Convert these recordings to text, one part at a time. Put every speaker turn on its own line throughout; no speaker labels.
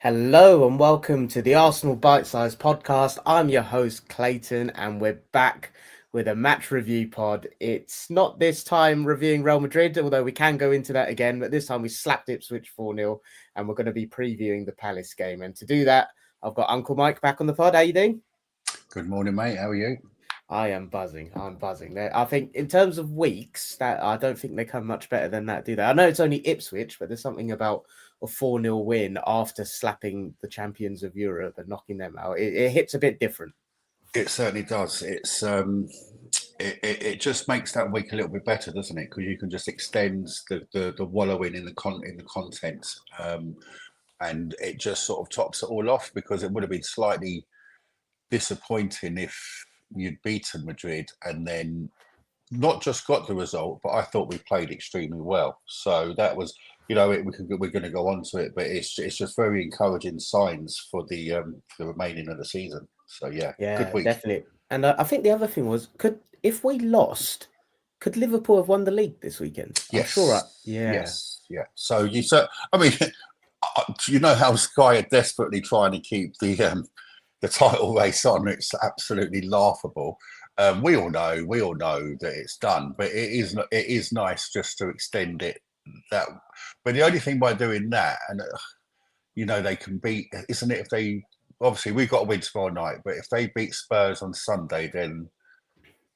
Hello and welcome to the Arsenal Bite Size podcast. I'm your host Clayton and we're back with a match review pod. It's not this time reviewing Real Madrid, although we can go into that again, but this time we slapped Ipswich 4-0 and we're going to be previewing the Palace game. And to do that, I've got Uncle Mike back on the pod. How you doing?
Good morning, mate. How are you?
I am buzzing. I'm buzzing. I think in terms of weeks, that I don't think they come much better than that, do they? I know it's only Ipswich, but there's something about a 4-0 win after slapping the champions of Europe and knocking them out. It hits a bit different.
It certainly does. It just makes that week a little bit better, doesn't it? Because you can just extend the wallowing in the content, and it just sort of tops it all off. Because it would have been slightly disappointing if you'd beaten Madrid and then not just got the result, but I thought we played extremely well. So that was, we're going to go on to it, but it's just very encouraging signs for the remaining of the season. So yeah, good
Yeah,
week.
definitely. And I think the other thing was, if we lost, could Liverpool have won the league this weekend?
Yes.
I'm sure. Yeah.
Yes. Yeah. So I mean, you know how Sky are desperately trying to keep the title race on. It's absolutely laughable. We all know that it's done, but it is nice just to extend it. But the only thing by doing that, and they can beat, isn't it? If they obviously we've got to win tomorrow night, but if they beat Spurs on Sunday, then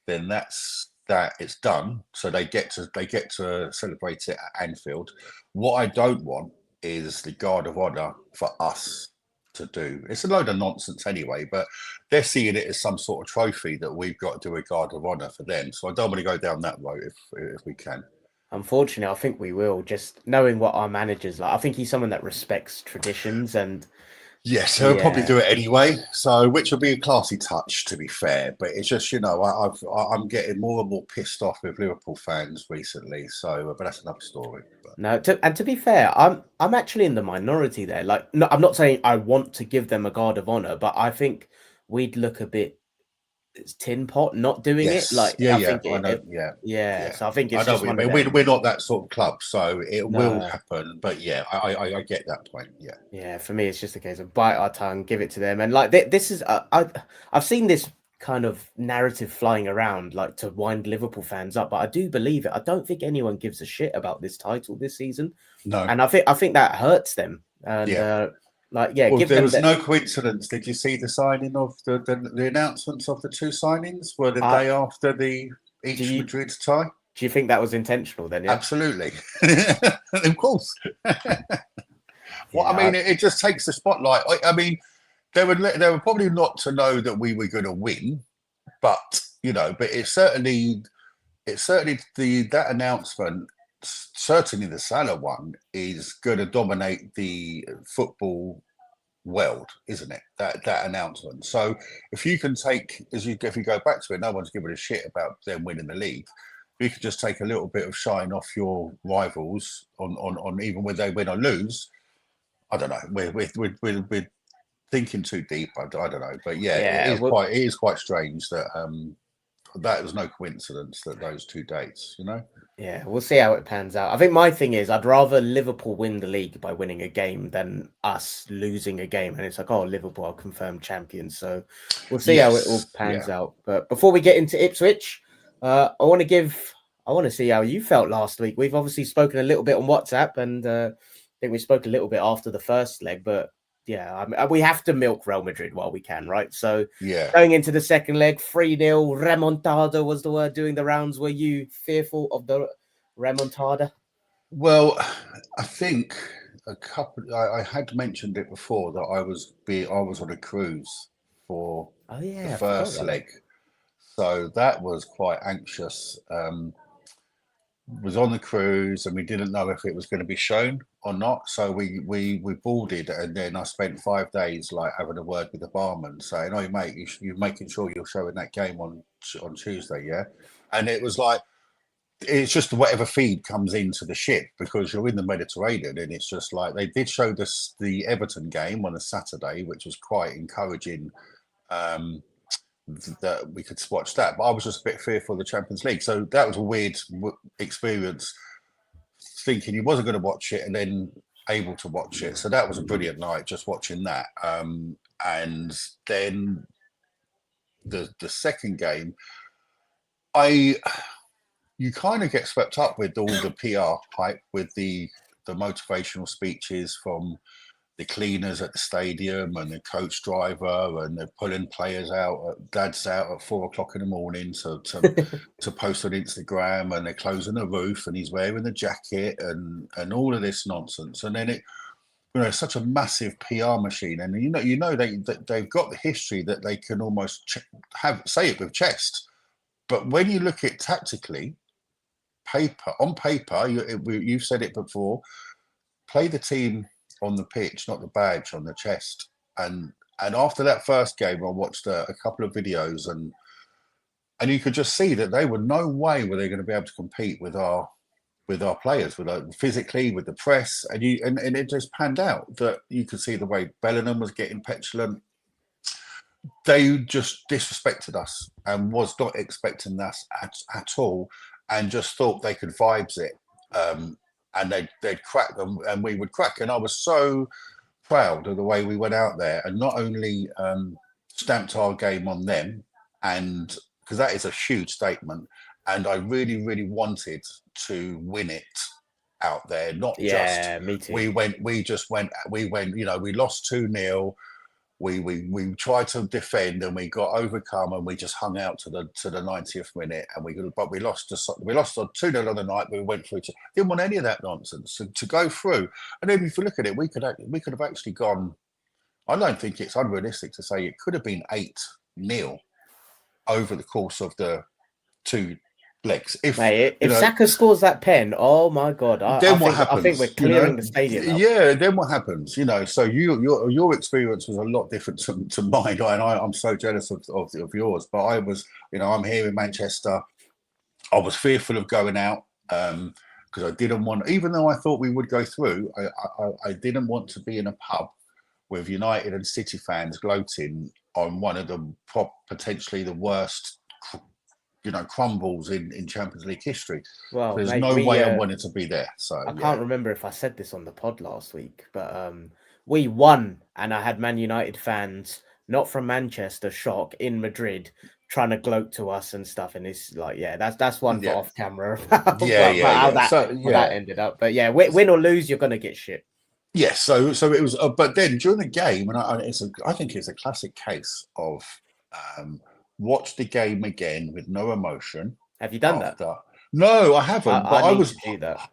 that's that. It's done. So they get to celebrate it at Anfield. What I don't want is the guard of honour for us to do. It's a load of nonsense anyway, but they're seeing it as some sort of trophy that we've got to do a guard of honour for them. So I don't want to go down that road if we can.
Unfortunately, I think we will. Just knowing what our manager's like, I think he's someone that respects traditions and.
Yes, he'll probably do it anyway. So, which will be a classy touch, to be fair. But it's just, I'm getting more and more pissed off with Liverpool fans recently. So, but that's another story. But.
No, to be fair, I'm actually in the minority there. Like, no, I'm not saying I want to give them a guard of honor, but I think we'd look a bit tin pot not doing it. Like,
yeah,
I think
I know,
yeah. So I think it's
just
one
of we're not that sort of club, so it will
No.
happen. But yeah, I get that point. Yeah,
Yeah. For me, it's just a case of bite our tongue, give it to them, and like this is I've seen this kind of narrative flying around, like to wind Liverpool fans up, but I do believe it. I don't think anyone gives a shit about this title this season.
no,
And I think that hurts them. And
well,
give
there
them
was
that.
no coincidence. Did you see the signing of the announcements of the two signings? Were the day after the Madrid tie?
Do you think that was intentional then? Yeah?
Absolutely, of course. Well, I mean, it just takes the spotlight. I mean, they were probably not to know that we were going to win, but but it's certainly that announcement. Certainly, the Salah one is going to dominate the football world, isn't it? That announcement. So if you can take, if you go back to it, no one's giving a shit about them winning the league. You can just take a little bit of shine off your rivals on even when they win or lose. I don't know. We're thinking too deep. I don't know, but yeah, it is quite strange that that was no coincidence that those two dates.
Yeah, we'll see how it pans out. I think my thing is I'd rather Liverpool win the league by winning a game than us losing a game. And it's like, oh, Liverpool are confirmed champions. So we'll see how it all pans out. But before we get into Ipswich, I want to see how you felt last week. We've obviously spoken a little bit on WhatsApp, and I think we spoke a little bit after the first leg, but yeah, I mean, we have to milk Real Madrid while we can, right? So going into the second leg, 3-0, remontada was the word doing the rounds. Were you fearful of the remontada?
Well, I think I had mentioned it before that I was on a cruise for the first leg, so that was quite anxious. Was on the cruise and we didn't know if it was going to be shown or not. So we boarded, and then I spent 5 days like having a word with the barman saying, "Oh, mate, you're making sure you're showing that game on Tuesday, yeah?" And it was like, it's just whatever feed comes into the ship, because you're in the Mediterranean, and it's just like they did show us the Everton game on a Saturday, which was quite encouraging. That we could watch that, but I was just a bit fearful of the Champions League, so that was a weird experience, thinking you wasn't going to watch it, and then able to watch it. So that was a brilliant night, just watching that. And then the second game, you kind of get swept up with all the PR hype, with the motivational speeches from the cleaners at the stadium and the coach driver, and they're pulling players out, dads out at 4 o'clock in the morning to post on Instagram, and they're closing the roof, and he's wearing the jacket, and all of this nonsense. And then it's such a massive PR machine, and they've got the history that they can almost say it with chest. But when you look at tactically, on paper, you've said it before, play the team on the pitch, not the badge on the chest. And after that first game, I watched a couple of videos, and you could just see that they were no way were they going to be able to compete with our players, physically, with the press, and it just panned out that you could see the way Bellingham was getting petulant. They just disrespected us and was not expecting us at all, and just thought they could vibes it. And they'd crack them, and we would crack. And I was so proud of the way we went out there, and not only stamped our game on them, and because that is a huge statement. And I really, really wanted to win it out there, not just.
Me too.
We went. We lost 2-0. We tried to defend, and we got overcome, and we just hung out to the 90th minute, and we lost 2-0 on the night, but we went through. Didn't want any of that nonsense to go through. And then if you look at it, we could have actually gone. I don't think it's unrealistic to say it could have been 8-0 over the course of the 2 legs. If
Saka scores that pen, oh my God!
Then what happens?
I think we're clearing the stadium up.
Yeah, then what happens? So your experience was a lot different to mine, and I'm so jealous of yours. But I was, I'm here in Manchester. I was fearful of going out because I didn't want, even though I thought we would go through, I didn't want to be in a pub with United and City fans gloating on one of the potentially the worst crumbles in Champions League history.
Well,
there's no way I wanted to be there. So
I can't remember if I said this on the pod last week, but we won, and I had Man United fans, not from Manchester, shock in Madrid, trying to gloat to us and stuff. And it's like, that's one for off camera. How that ended up. But win or lose, you're gonna get shit.
Yes. So it was, but then during the game, and I think it's a classic case of. Watch the game again with no emotion.
Have you done that?
No, I haven't. But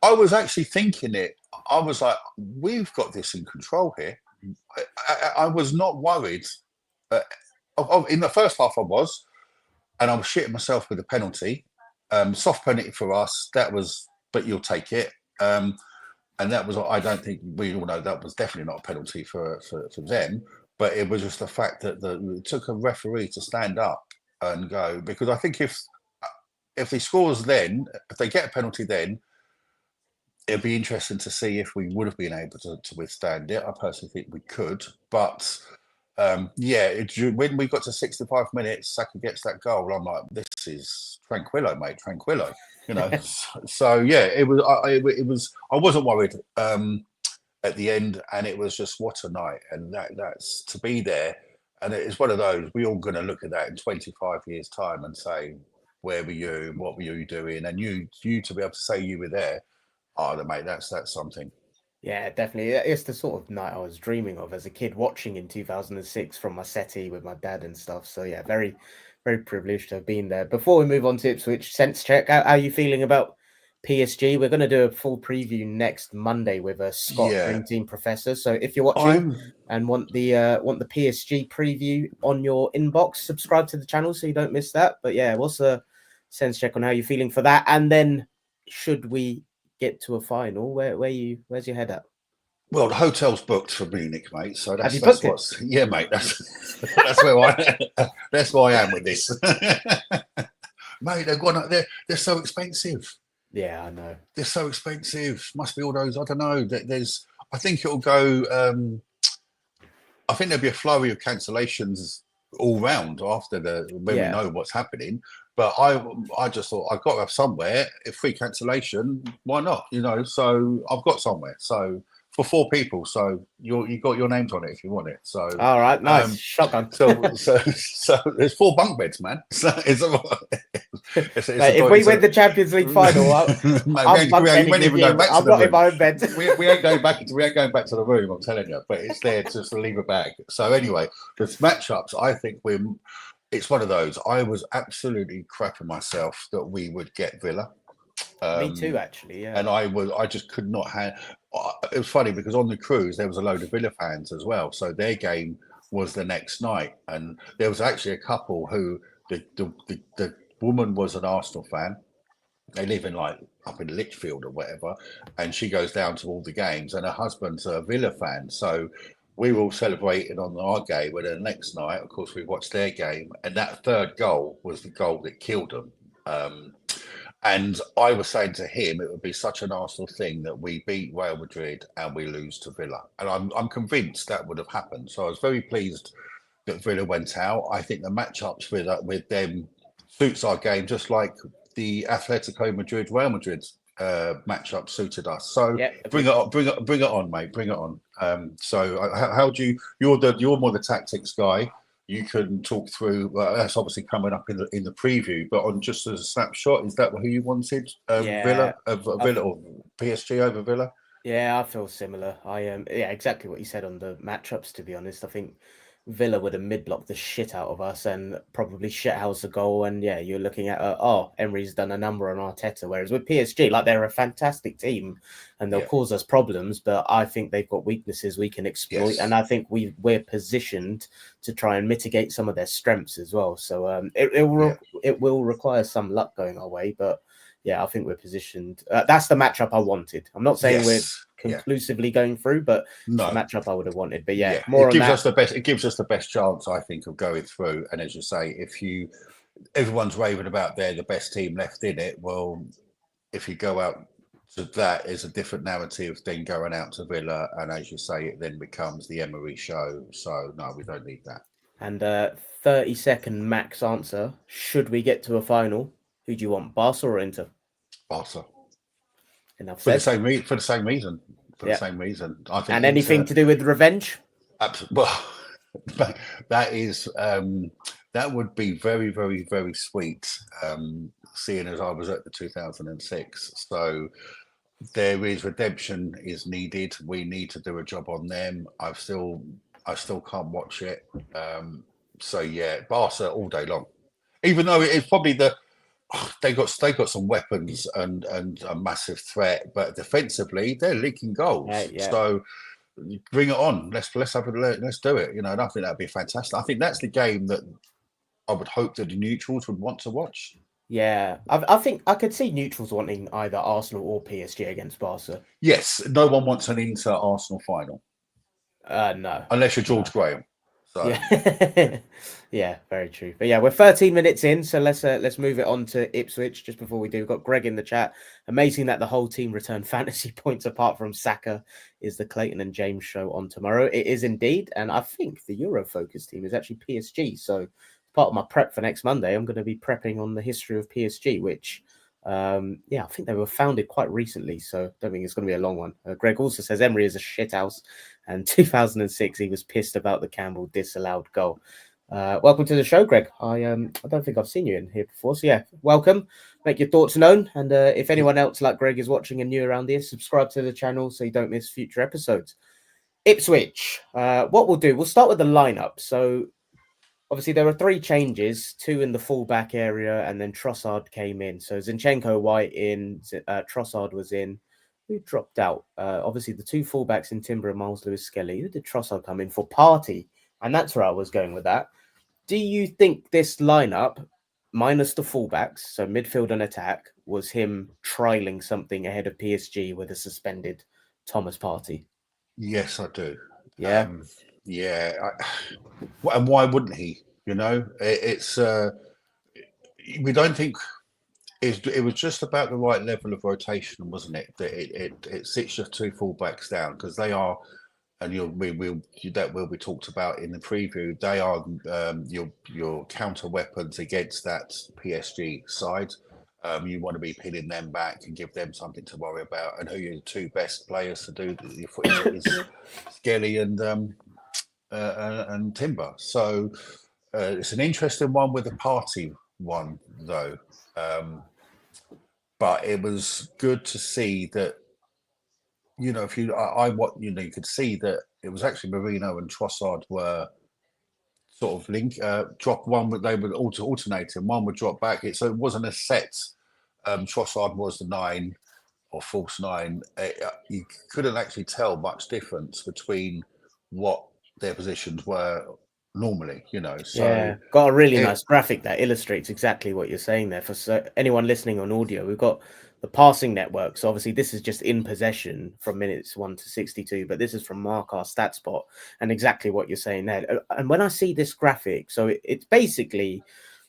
I
was actually thinking it. I was like, we've got this in control here. I was not worried. In the first half, I was, and I was shitting myself with the penalty. Soft penalty for us. That was, but you'll take it. And that was. I don't think we all know that was definitely not a penalty for them. But it was just the fact that it took a referee to stand up and go, because I think if they scores then, if they get a penalty then, it'd be interesting to see if we would have been able to withstand it. I personally think we could. But when we got to 65 minutes, Saka gets that goal. I'm like, this is tranquillo, mate, tranquillo. So it was. I wasn't worried. At the end, and it was just what a night, and that's to be there. And it's one of those, we're all going to look at that in 25 years time and say, where were you, what were you doing? And you to be able to say you were there, mate, that's something.
Yeah, definitely. It's the sort of night I was dreaming of as a kid, watching in 2006 from my settee with my dad and stuff. So yeah, very, very privileged to have been there. Before we move on to Ipswich, sense check, how are you feeling about PSG? We're going to do a full preview next Monday with a Scott Dream Team Professor. So if you're watching and want the PSG preview on your inbox, subscribe to the channel so you don't miss that. But what's a sense check on how you're feeling for that? And then should we get to a final, where's your head at?
Well, the hotel's booked for Munich, mate. So that's
what's
mate. That's where that's where I am with this. Mate, they're so expensive.
Yeah, I know.
They're so expensive. Must be all those. I don't know. I think it'll go. I think there'll be a flurry of cancellations all round after when we know what's happening. But I just thought I've got to have somewhere. If free cancellation, why not? So I've got somewhere. So for 4 people. So you got your names on it if you want it. So
all right, nice shotgun.
So there's 4 bunk beds, man. So
If we win the Champions League final, I'm
not even going back to the room.
in my own bed.
we ain't going back. We ain't going back to the room. I'm telling you, but it's there just to leave a bag. So anyway, the matchups. I think it's one of those. I was absolutely crapping myself that we would get Villa.
Me too, actually. Yeah.
And I just could not have. It was funny because on the cruise there was a load of Villa fans as well. So their game was the next night, and there was actually a couple who the woman was an Arsenal fan. They live in up in Lichfield or whatever, and she goes down to all the games, and her husband's a Villa fan. So we were all celebrating on our game, and the next night, of course, we watched their game, and that 3rd goal was the goal that killed them. And I was saying to him, it would be such an Arsenal thing that we beat Real Madrid and we lose to Villa. And I'm convinced that would have happened. So I was very pleased that Villa went out. I think the matchups with them suits our game, just like the Atletico Madrid, Real Madrid matchup suited us. So bring it on, mate. Bring it on. So how do you're more the tactics guy. You can talk through. That's obviously coming up in the preview, but on just as a snapshot, is that who you wanted? Villa or PSG over Villa?
Yeah, I feel similar. Exactly what you said on the matchups. To be honest, I think Villa would have mid-blocked the shit out of us and probably shithouse the goal. And yeah, you're looking at Emery's done a number on Arteta. Whereas with PSG, they're a fantastic team and they'll cause us problems, but I think they've got weaknesses we can exploit. Yes. And I think we're positioned to try and mitigate some of their strengths as well. So it will require some luck going our way, but yeah, I think we're positioned. That's the matchup I wanted. I'm not saying we're conclusively going through, but the matchup I would have wanted. But
it gives us the best. It gives us the best chance, I think, of going through. And as you say, everyone's raving about they're the best team left in it. Well, if you go out to that, is a different narrative than going out to Villa, and as you say, it then becomes the Emery show. So no, we don't need that.
And 30-second max answer: should we get to a final? Who do you want, Barca or Inter?
Barca.
Enough
for
said.
The same reason. The same reason. I think.
And anything to do with revenge?
Absolutely. Well, that would be very, very, very sweet. Seeing as I was at the 2006, so there is redemption is needed. We need to do a job on them. I still can't watch it. So yeah, Barca all day long. Even though it's probably they got some weapons and a massive threat, but defensively they're leaking goals. So bring it on. Let's do it. And I think that'd be fantastic. I think that's the game that I would hope that the neutrals would want to watch.
Yeah, I think I could see neutrals wanting either Arsenal or PSG against Barca.
Yes, no one wants an Inter-Arsenal final.
No,
unless you're George Graham. So.
Yeah, yeah, very true. But yeah, we're 13 minutes in, so let's move it on to Ipswich. Just before we do, we've got Greg in the chat. Amazing that the whole team returned fantasy points apart from Saka. Is the Clayton and James show on tomorrow? It is indeed, and I think the Euro Focus team is actually PSG. So part of my prep for next Monday, I'm going to be prepping on the history of PSG, which, I think they were founded quite recently, so I don't think it's going to be a long one. Greg also says Emery is a shithouse, and 2006 he was pissed about the Campbell disallowed goal. Welcome to the show, Greg. I don't think I've seen you in here before, so yeah, welcome. Make your thoughts known, and if anyone else like Greg is watching and new around here, subscribe to the channel so you don't miss future episodes. Ipswich, what we'll do, we'll start with the lineup. So obviously, there were 3 changes, 2 in the fullback area, and then Trossard came in. So Zinchenko, White in, Trossard was in. Who dropped out? Obviously, the 2 fullbacks in Timber and Miles Lewis-Skelly. Who did Trossard come in for? Partey. And that's where I was going with that. Do you think this lineup, minus the fullbacks, so midfield and attack, was him trialing something ahead of PSG with a suspended Thomas Partey?
Yes, I do.
Yeah.
And why wouldn't he? It's we don't think it was just about the right level of rotation, wasn't it? That it sits your 2 fullbacks down because they are, and that will be talked about in the preview. They are your counter weapons against that PSG side. You want to be pinning them back and give them something to worry about. And who are your two best players to do your footy is Skelly and Timber. So it's an interesting one with the party one, though. But it was good to see that, you know, you could see that it was actually Marino and Trossard were sort of drop one, but they would alternate, and one would drop back. So it wasn't a set. Trossard was the 9 or false 9. You couldn't actually tell much difference between what their positions were normally, you know. So
yeah, got a really nice graphic that illustrates exactly what you're saying there. For anyone listening on audio, we've got the passing network. So obviously this is just in possession from minutes 1 to 62, but this is from Mark, our stat spot, and exactly what you're saying there. And when I see this graphic, so it's basically,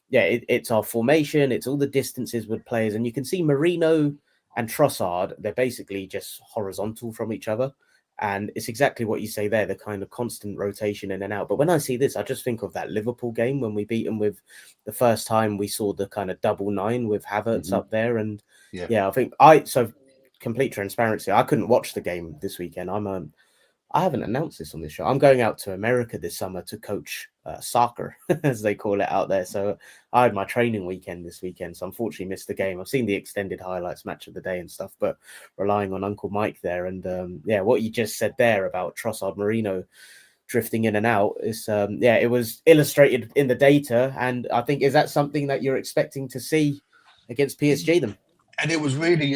yeah, it's our formation, it's all the distances with players, and you can see Marino and Trossard, they're basically just horizontal from each other. And it's exactly what you say there, the kind of constant rotation in and out. But when I see this, I just think of that Liverpool game when we beat them with the first time we saw the kind of double 9 with Havertz up there. And yeah, I think so complete transparency, I couldn't watch the game this weekend. I haven't announced this on this show. I'm going out to America this summer to coach soccer, as they call it out there. So I had my training weekend this weekend. So unfortunately missed the game. I've seen the extended highlights, match of the day and stuff, but relying on Uncle Mike there. And yeah, what you just said there about Trossard Marino drifting in and out is, yeah, it was illustrated in the data. And I think, is that something that you're expecting to see against PSG then?
And it was really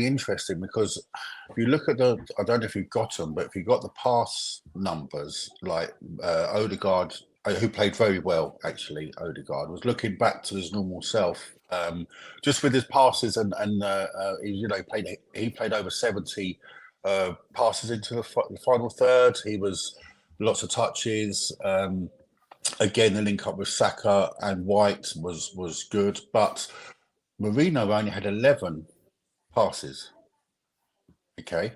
interesting because if you look at I don't know if you've got them, but if you got the pass numbers, like Odegaard, who played very well, actually, Odegaard was looking back to his normal self, just with his passes and he played over 70 passes into the final third. He was lots of touches. Again, the link up with Saka and White was good, but Marino only had 11 passes, okay,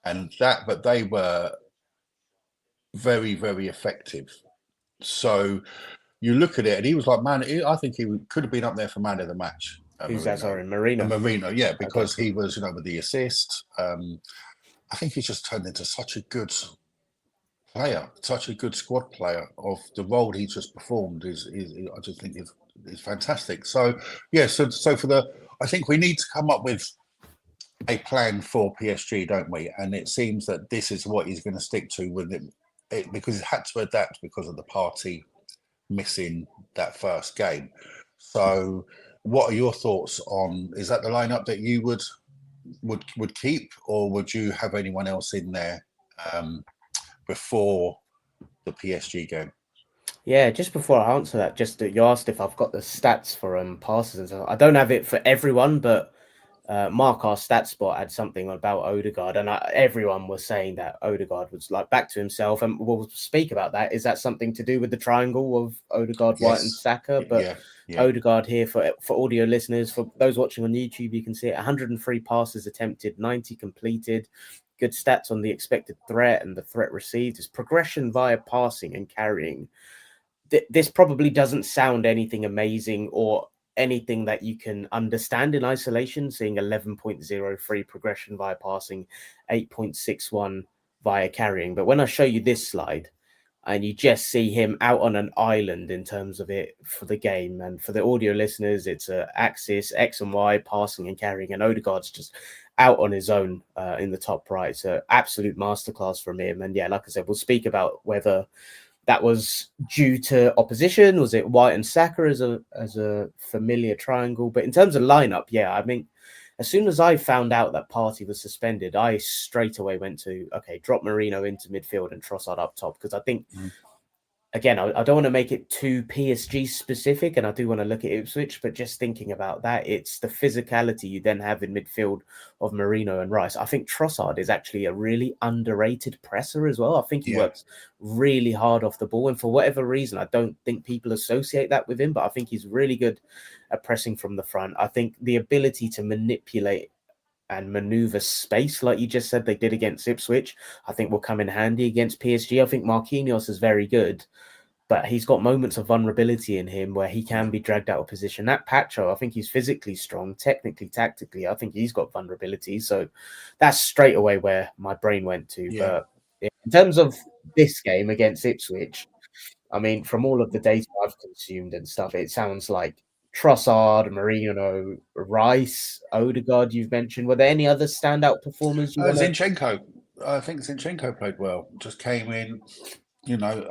but they were very, very effective. So you look at it, and he was like, I think he could have been up there for man of the match.
Who's that? Sorry, Marino.
Marino, yeah, because he was, with the assist. I think he's just turned into such a good player, such a good squad player. Of the role he just performed I just think is fantastic. So yeah, so I think we need to come up with a plan for PSG, don't we? And it seems that this is what he's going to stick to with it because he had to adapt because of the party missing that first game. So what are your thoughts on, is that the lineup that you would keep, or would you have anyone else in there before the PSG game?
Yeah, just before I answer that, you asked if I've got the stats for passes and stuff. I don't have it for everyone, but Mark, our stat spot, had something about Odegaard, and everyone was saying that Odegaard was like back to himself, and we'll speak about that. Is that something to do with the triangle of Odegaard, yes, White and Saka? But yeah. Odegaard here, for audio listeners, for those watching on YouTube, you can see it, 103 passes attempted, 90 completed. Good stats on the expected threat and the threat received. His progression via passing and carrying. This probably doesn't sound anything amazing or anything that you can understand in isolation, seeing 11.03 progression via passing, 8.61 via carrying. But when I show you this slide and you just see him out on an island in terms of it for the game, and for the audio listeners, it's a axis, X and Y, passing and carrying, and Odegaard's just out on his own in the top right. So absolute masterclass from him. And yeah, like I said, we'll speak about whether that was due to opposition. Was it White and Saka as a familiar triangle? But in terms of lineup, yeah, I mean, as soon as I found out that Partey was suspended, I straight away went to, okay, drop Marino into midfield and Trossard up top, because I think, again, I don't want to make it too PSG specific, and I do want to look at Ipswich, but just thinking about that, it's the physicality you then have in midfield of Marino and Rice. I think Trossard is actually a really underrated presser as well. I think he works really hard off the ball, and for whatever reason, I don't think people associate that with him, but I think he's really good at pressing from the front. I think the ability to manipulate and maneuver space, like you just said they did against Ipswich, I think will come in handy against PSG. I think Marquinhos is very good, but he's got moments of vulnerability in him where he can be dragged out of position. That Pacho, I think he's physically strong, technically, tactically. I think he's got vulnerability. So that's straight away where my brain went to.
Yeah.
But in terms of this game against Ipswich, I mean, from all of the data I've consumed and stuff, it sounds like Trossard, Marino, Rice, Odegaard, you've mentioned. Were there any other standout performers you want to...
Zinchenko. I think Zinchenko played well. Just came in. You know,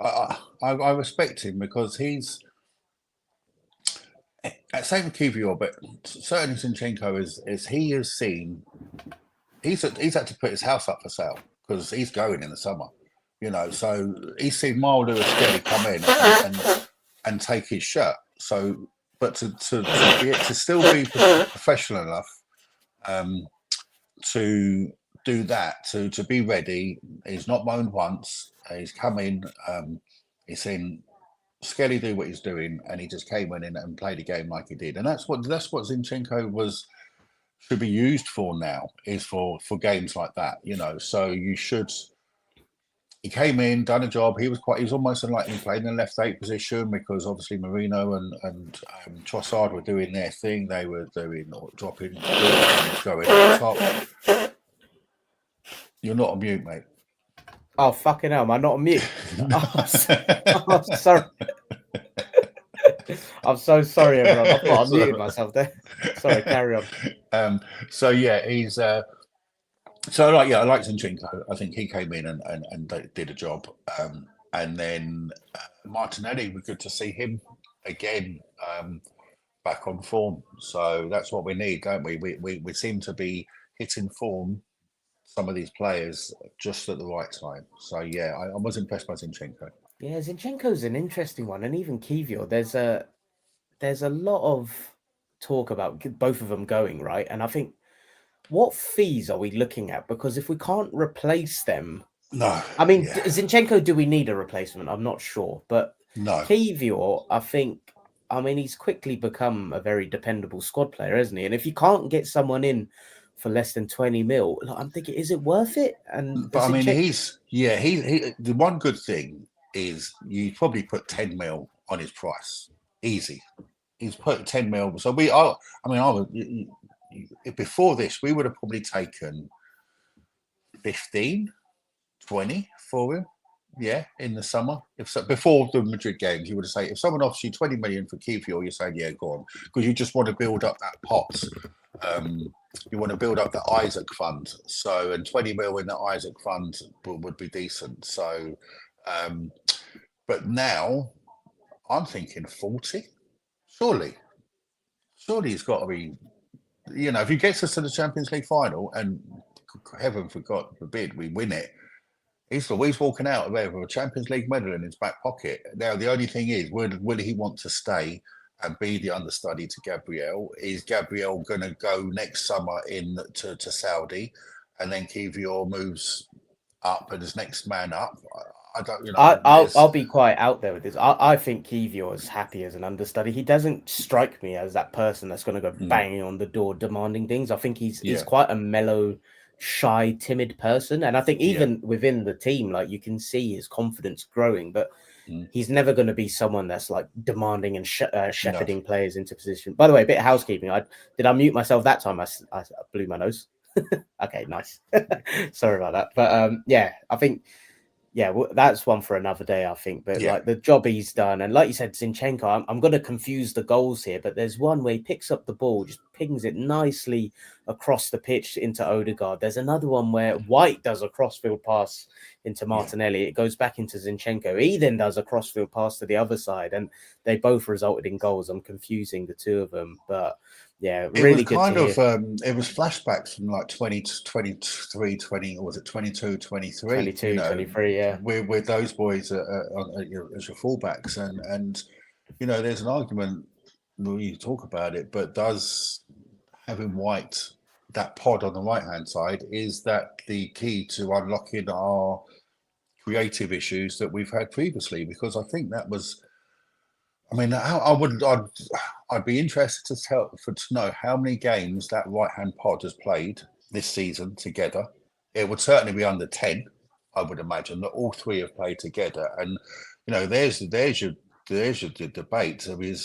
I respect him because he's same with Kivior, but certainly Zinchenko is he has seen he's had to put his house up for sale because he's going in the summer. You know, so he's seen Miles Lewis Skelly come in and take his shirt. So, but to still be professional enough to do that, to be ready. He's not moaned once. He's come in. He's seen Skelly do what he's doing, and he just came in and played a game like he did. And that's what Zinchenko should be used for now, is for games like that. You know, so you should. He came in, done a job. He was almost unlikely to play in the left 8 position because obviously Marino and Trossard were doing their thing. They were doing or dropping, going up top. You're not on mute, mate.
Oh, fucking hell, am I not on mute? I'm sorry. I'm so sorry, everyone. I thought I muted myself there. Sorry, carry on.
So yeah, he's I like Zinchenko. I think he came in and did a job. And then Martinelli, we're good to see him again back on form. So that's what we need, don't we? We seem to be hitting form, some of these players, just at the right time. So yeah, I was impressed by Zinchenko.
Yeah, Zinchenko's an interesting one, and even Kivior. There's a lot of talk about both of them going, right? And I think, what fees are we looking at? Because if we can't replace them,
no.
I mean, Zinchenko, do we need a replacement? I'm not sure, but
no.
Kivior, I mean, he's quickly become a very dependable squad player, hasn't he? And if you can't get someone in for less than 20 mil, I'm thinking, is it worth it? And
but I mean, he the one good thing is you probably put 10 mil on his price, easy. He's put 10 mil. So before this, we would have probably taken 15, 20 for him. Yeah, in the summer. Before the Madrid games, you would have said, if someone offers you 20 million for Kivior, you're saying, yeah, go on. Because you just want to build up that pot. You want to build up the Isaac fund. So, and 20 mil in the Isaac fund would be decent. So, but now I'm thinking 40. Surely he's got to be, you know, if he gets us to the Champions League final and heaven forbid we win it, he's walking out there with a Champions League medal in his back pocket. Now, the only thing is, will he want to stay and be the understudy to Gabriel? Is Gabriel going to go next summer to Saudi, and then Kivior moves up and is next man up? I don't, you know.
I'll be quite out there with this. I think Kivior is happy as an understudy. He doesn't strike me as that person that's going to go banging on the door demanding things. I think he's quite a mellow, shy, timid person, and I think even within the team, like, you can see his confidence growing, but he's never going to be someone that's like demanding and shepherding players into position. By the way, a bit of housekeeping. Did I mute myself that time? I blew my nose. Okay, nice. Sorry about that. But yeah, I think, yeah, that's one for another day, I think. But like, the job he's done, and like you said, Zinchenko, I'm going to confuse the goals here, but there's one where he picks up the ball, just pings it nicely across the pitch into Odegaard. There's another one where White does a crossfield pass into Martinelli. It goes back into Zinchenko. He then does a crossfield pass to the other side, and they both resulted in goals. I'm confusing the two of them, but yeah, really good.
It was flashbacks from like 2023, 20, or was it 22, 23?
22, 23, yeah.
With those boys as your fullbacks. And, you know, there's an argument, you talk about it, but does having White, that pod on the right-hand side, is that the key to unlocking our creative issues that we've had previously? Because I think that was... I mean, I'd be interested to know how many games that right-hand pod has played this season together. It would certainly be under 10, I would imagine, that all three have played together. And, there's your debate. I mean,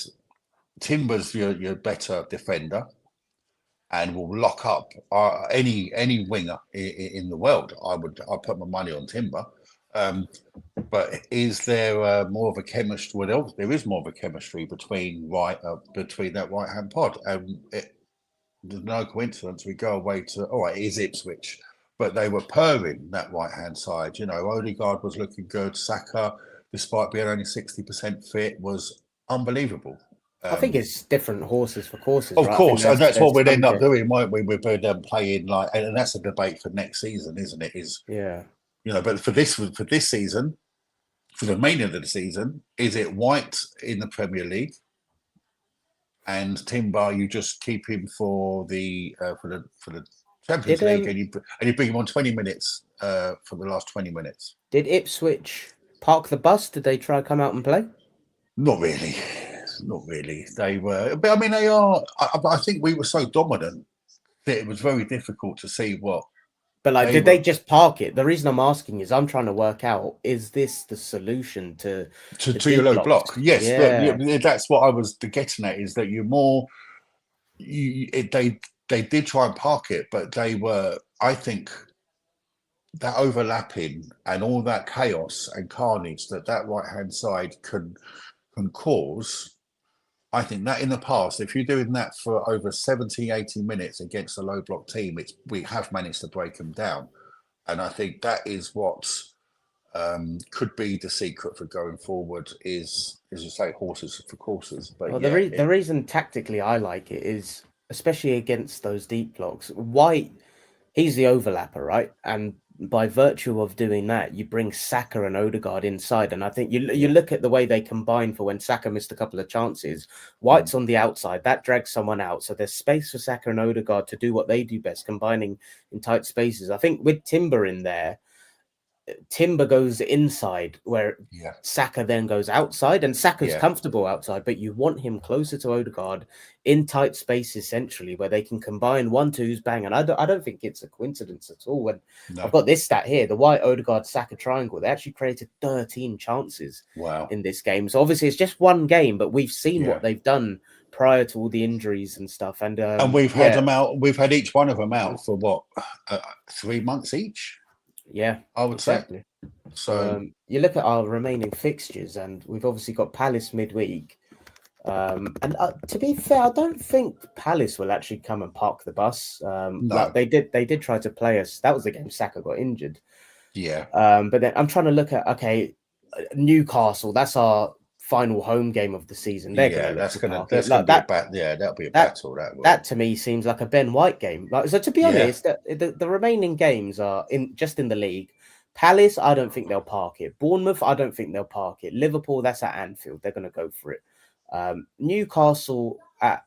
Timber's your better defender and will lock up any winger in the world. I'll put my money on Timber. But is there more of a chemistry? Well, there is more of a chemistry between that right hand pod. There's no coincidence. We go away to it is Ipswich, but they were purring that right hand side. Odegaard was looking good. Saka, despite being only 60% fit, was unbelievable.
I think it's different horses for courses.
Of
right?
course, and that's what we'd end up
doing.
doing, won't we? We'd be playing and that's a debate for next season, isn't it? But for this season, for the remainder of the season, is it White in the Premier League, and Timber you just keep him for the Champions League, and you bring him on 20 minutes for the last 20 minutes.
Did Ipswich park the bus? Did they try to come out and play?
Not really. They were, but I mean, they are. I think we were so dominant that it was very difficult to see what.
But did they just park it? The reason I'm asking is I'm trying to work out: is this the solution to
your low block? Yes, yeah. That's what I was getting at. Is that you're more. They did try and park it, but they were. I think that overlapping and all that chaos and carnage that right hand side can cause. I think that in the past, if you're doing that for over 70, 80 minutes against a low block team, we have managed to break them down. And I think that is what could be the secret for going forward is, as you say, horses for courses. But
the reason tactically I like it is, especially against those deep blocks, White, he's the overlapper, right? And by virtue of doing that, you bring Saka and Odegaard inside, and I think you look at the way they combine for when Saka missed a couple of chances. White's on the outside, that drags someone out, so there's space for Saka and Odegaard to do what they do best, combining in tight spaces. I think with Timber in there, Timber goes inside where Saka then goes outside, and Saka's comfortable outside, but you want him closer to Odegaard in tight spaces centrally where they can combine 1-2s, bang. And I don't think it's a coincidence at all. When I've got this stat here, the White Odegaard Saka triangle, they actually created 13 chances in this game. So obviously it's just one game, but we've seen what they've done prior to all the injuries and stuff. And
we've had them out. We've had each one of them out for what 3 months each.
Yeah,
I would say.
So you look at our remaining fixtures, and we've obviously got Palace midweek. And to be fair, I don't think Palace will actually come and park the bus.
No,
they did try to play us. That was the game Saka got injured.
Yeah.
But then I'm trying to look at Newcastle. That's our final home game of the season. That'll be a battle. That to me seems like a Ben White game. So to be honest, the remaining games are in the league. Palace, I don't think they'll park it. Bournemouth, I don't think they'll park it. Liverpool, that's at Anfield. They're going to go for it. Newcastle at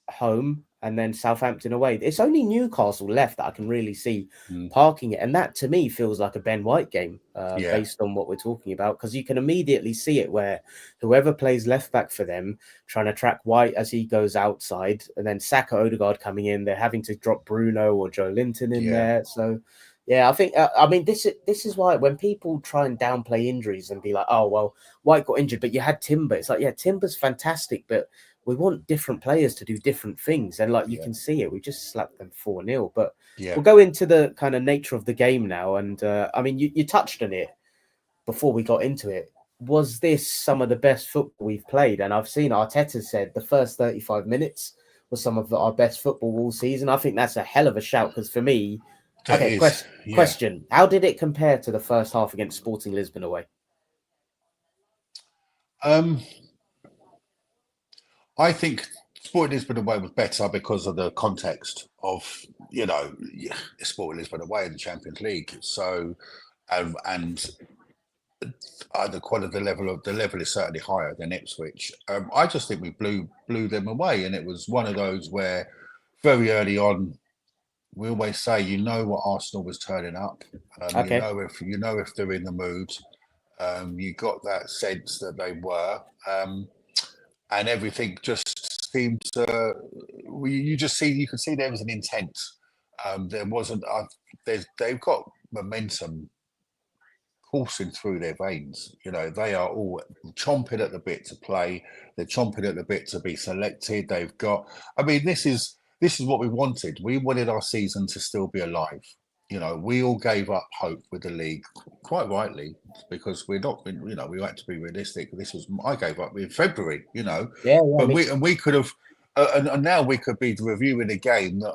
home, and then Southampton away. It's only Newcastle left that I can really see parking it. And that to me feels like a Ben White game based on what we're talking about, because you can immediately see it where whoever plays left back for them trying to track White as he goes outside, and then Saka, Odegaard coming in. They're having to drop Bruno or Joe Linton in there. So I think this is why when people try and downplay injuries and be like, oh well, White got injured, but you had Timber. It's like, Timber's fantastic, but we want different players to do different things. And you can see it. We just slapped them 4-0. But we'll go into the kind of nature of the game now. And you touched on it before we got into it. Was this some of the best football we've played? And I've seen Arteta said the first 35 minutes was some of our best football all season. I think that's a hell of a shout, because for me, question. How did it compare to the first half against Sporting Lisbon away?
I think Sporting Lisbon away was better because of the context of, Sporting Lisbon away in the Champions League. So, and the quality, the level is certainly higher than Ipswich. I just think we blew them away, and it was one of those where very early on, we always say, what Arsenal was turning up. You know if they're in the mood. You got that sense that they were. And everything just seemed to. You can see there was an intent. There wasn't. They've got momentum coursing through their veins. You know, they are all chomping at the bit to play. They're chomping at the bit to be selected. They've got. I mean, this is what we wanted. We wanted our season to still be alive. You know, we all gave up hope with the league, quite rightly, because we're not. You know, we had to be realistic. I gave up in February. You know, but we could have. And now we could be reviewing a game that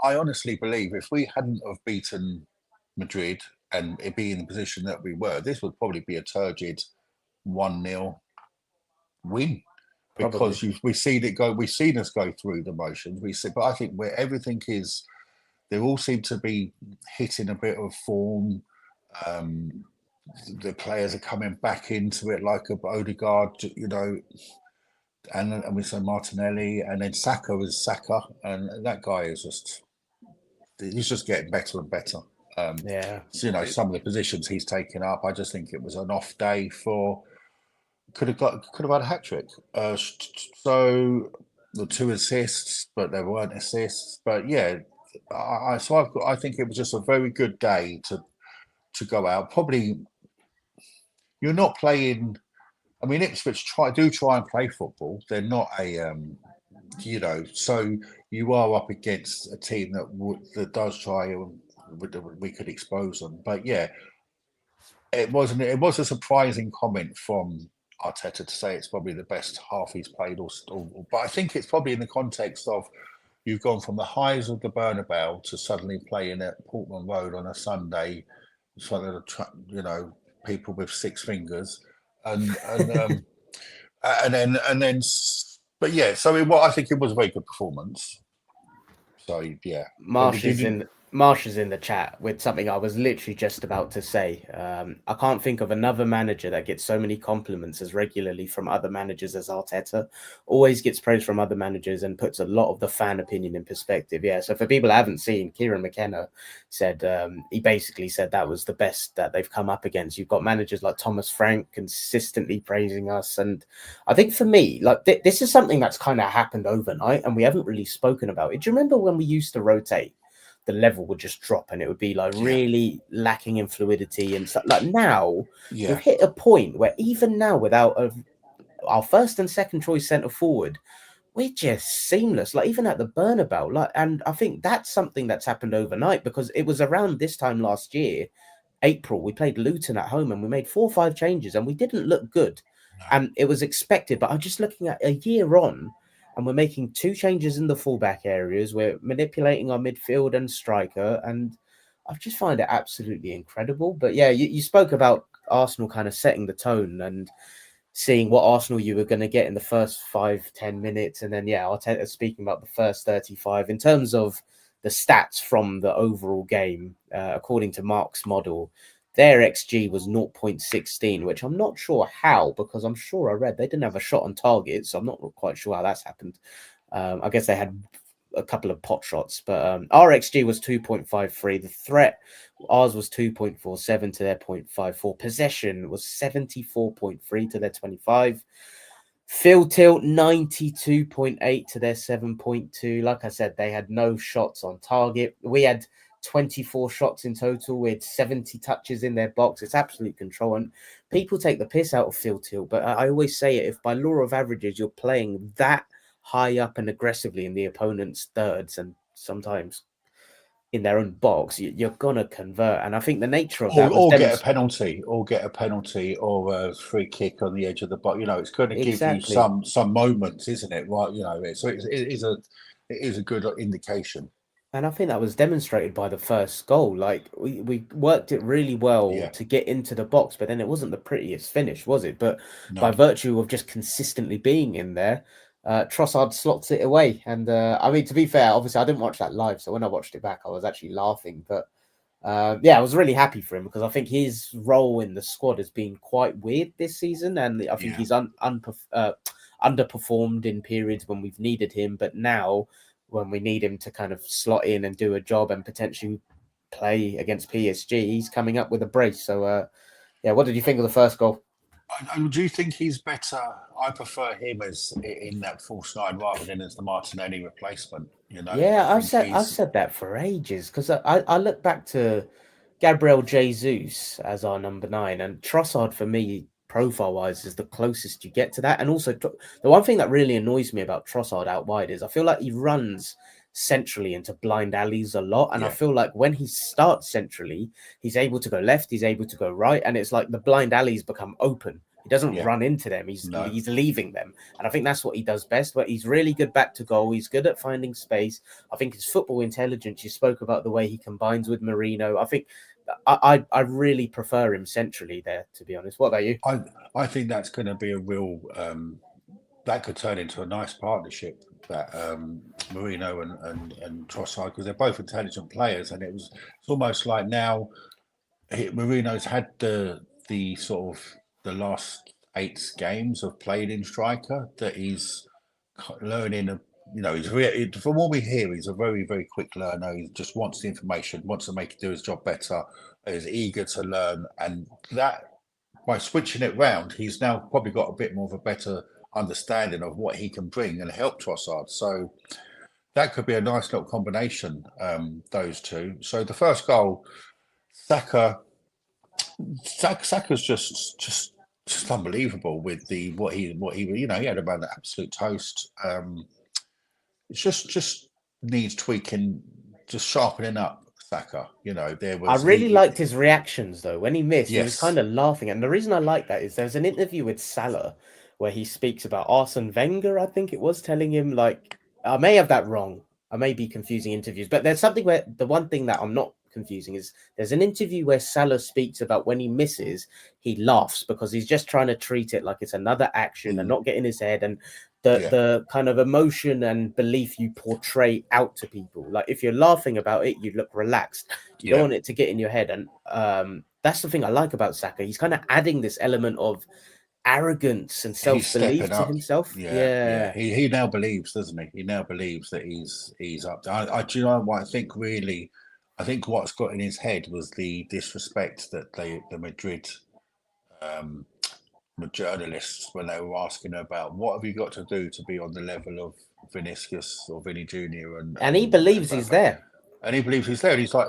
I honestly believe if we hadn't have beaten Madrid and it be in the position that we were, this would probably be a turgid 1-0 win. Because we've seen us go through the motions. But I think where everything is, they all seem to be hitting a bit of form. The players are coming back into it, like a Odegaard, you know, and we saw Martinelli, and then Saka, and that guy is he's just getting better and better. So, you know, some of the positions he's taken up, I just think it was an off day for. Could have had a hat trick. So the 2 assists, but there weren't assists. But yeah, I think it was just a very good day to go out. Probably you're not playing. I mean, Ipswich try and play football. They're not a you know. So you are up against a team that does try. We could expose them, but yeah, it wasn't. It was a surprising comment from Arteta to say it's probably the best half he's played, but I think it's probably in the context of you've gone from the highs of the Bernabeu to suddenly playing at Portman Road on a Sunday, so you know, people with 6 fingers, and then, but yeah, so I think it was a very good performance. So yeah,
Marsh is in the chat with something I was literally just about to say. I can't think of another manager that gets so many compliments as regularly from other managers as Arteta. Always gets praise from other managers and puts a lot of the fan opinion in perspective. Yeah, so for people who haven't seen, Kieran McKenna said, he basically said that was the best that they've come up against. You've got managers like Thomas Frank consistently praising us. And I think for me, like this is something that's kind of happened overnight and we haven't really spoken about it. Do you remember when we used to rotate? The level would just drop and it would be like really lacking in fluidity and stuff. Like now, we've hit a point where even now, without our first and second choice centre forward, we're just seamless. Like even at the Bernabeu, and I think that's something that's happened overnight because it was around this time last year, April, we played Luton at home and we made 4 or 5 changes and we didn't look good, and it was expected. But I'm just looking at a year on. And we're making 2 changes in the fullback areas. We're manipulating our midfield and striker. And I just find it absolutely incredible. But yeah, you spoke about Arsenal kind of setting the tone and seeing what Arsenal you were going to get in the first 5-10 minutes. And then, yeah, Arteta speaking about the first 35. In terms of the stats from the overall game, according to Mark's model, their XG was 0.16, which I'm not sure how, because I'm sure I read they didn't have a shot on target, so I'm not quite sure how that's happened. I guess they had a couple of pot shots, but our XG was 2.53. The threat, ours was 2.47 to their 0.54. Possession was 74.3 to their 25. Field tilt 92.8 to their 7.2. Like I said, they had no shots on target. We had 24 shots in total with 70 touches in their box. It's absolute control. And people take the piss out of field tilt, but I always say it, if by law of averages you're playing that high up and aggressively in the opponent's thirds and sometimes in their own box, you're gonna convert. And I think the nature of that
or get a penalty or a free kick on the edge of the box. You know, it's going to give you some moments, isn't it? Right? You know, so it is a good indication.
And I think that was demonstrated by the first goal. Like we worked it really well to get into the box, but then it wasn't the prettiest finish, was it? But by virtue of just consistently being in there, Trossard slots it away. And I mean, to be fair, obviously I didn't watch that live, so when I watched it back, I was actually laughing. But I was really happy for him because I think his role in the squad has been quite weird this season, and I think he's underperformed in periods when we've needed him, but now, when we need him to kind of slot in and do a job and potentially play against PSG, he's coming up with a brace. So, what did you think of the first goal?
And do you think he's better? I prefer him as in that false 9 rather than as the Martinelli replacement. You know.
Yeah, I've said that for ages because I look back to Gabriel Jesus as our number 9, and Trossard for me, profile-wise, is the closest you get to that. And also, the one thing that really annoys me about Trossard out wide is I feel like he runs centrally into blind alleys a lot, and I feel like when he starts centrally, he's able to go left, he's able to go right, and it's like the blind alleys become open. He doesn't run into them. He's leaving them. And I think that's what he does best. But he's really good back to goal. He's good at finding space. I think his football intelligence, you spoke about the way he combines with Marino. I think I really prefer him centrally there, to be honest. What about you?
I think that's going to be a real, that could turn into a nice partnership, that Marino and Trossard, because they're both intelligent players. And it's almost like now Marino's had the sort of the last 8 games of played in striker, that he's learning. He's from what we hear, he's a very, very quick learner. He just wants the information, wants to do his job better, is eager to learn, and that by switching it round, he's now probably got a bit more of a better understanding of what he can bring and help Trossard. So that could be a nice little combination, those two. So the first goal, Saka's just unbelievable with what he he had about the absolute toast. It just needs tweaking, just sharpening up Saka.
I really liked his reactions though when he missed. He was kind of laughing, and the reason I like that is there's an interview with Salah where he speaks about Arsene Wenger, I think it was, telling him, like, I may have that wrong, I may be confusing interviews, but there's something where the one thing that I'm not confusing is there's an interview where Salah speaks about when he misses, he laughs because he's just trying to treat it like it's another action and not get in his head, and the kind of emotion and belief you portray out to people. Like if you're laughing about it, you look relaxed. You don't want it to get in your head, and that's the thing I like about Saka. He's kind of adding this element of arrogance and self-belief to himself.
He now believes, doesn't he? He now believes that he's up there. Do you know what I think? Really, I think what's got in his head was the disrespect that the Madrid journalists, when they were asking about what have you got to do to be on the level of Vinicius or Vinny Jr.
and he believes he's there.
And he believes he's there. And he's like,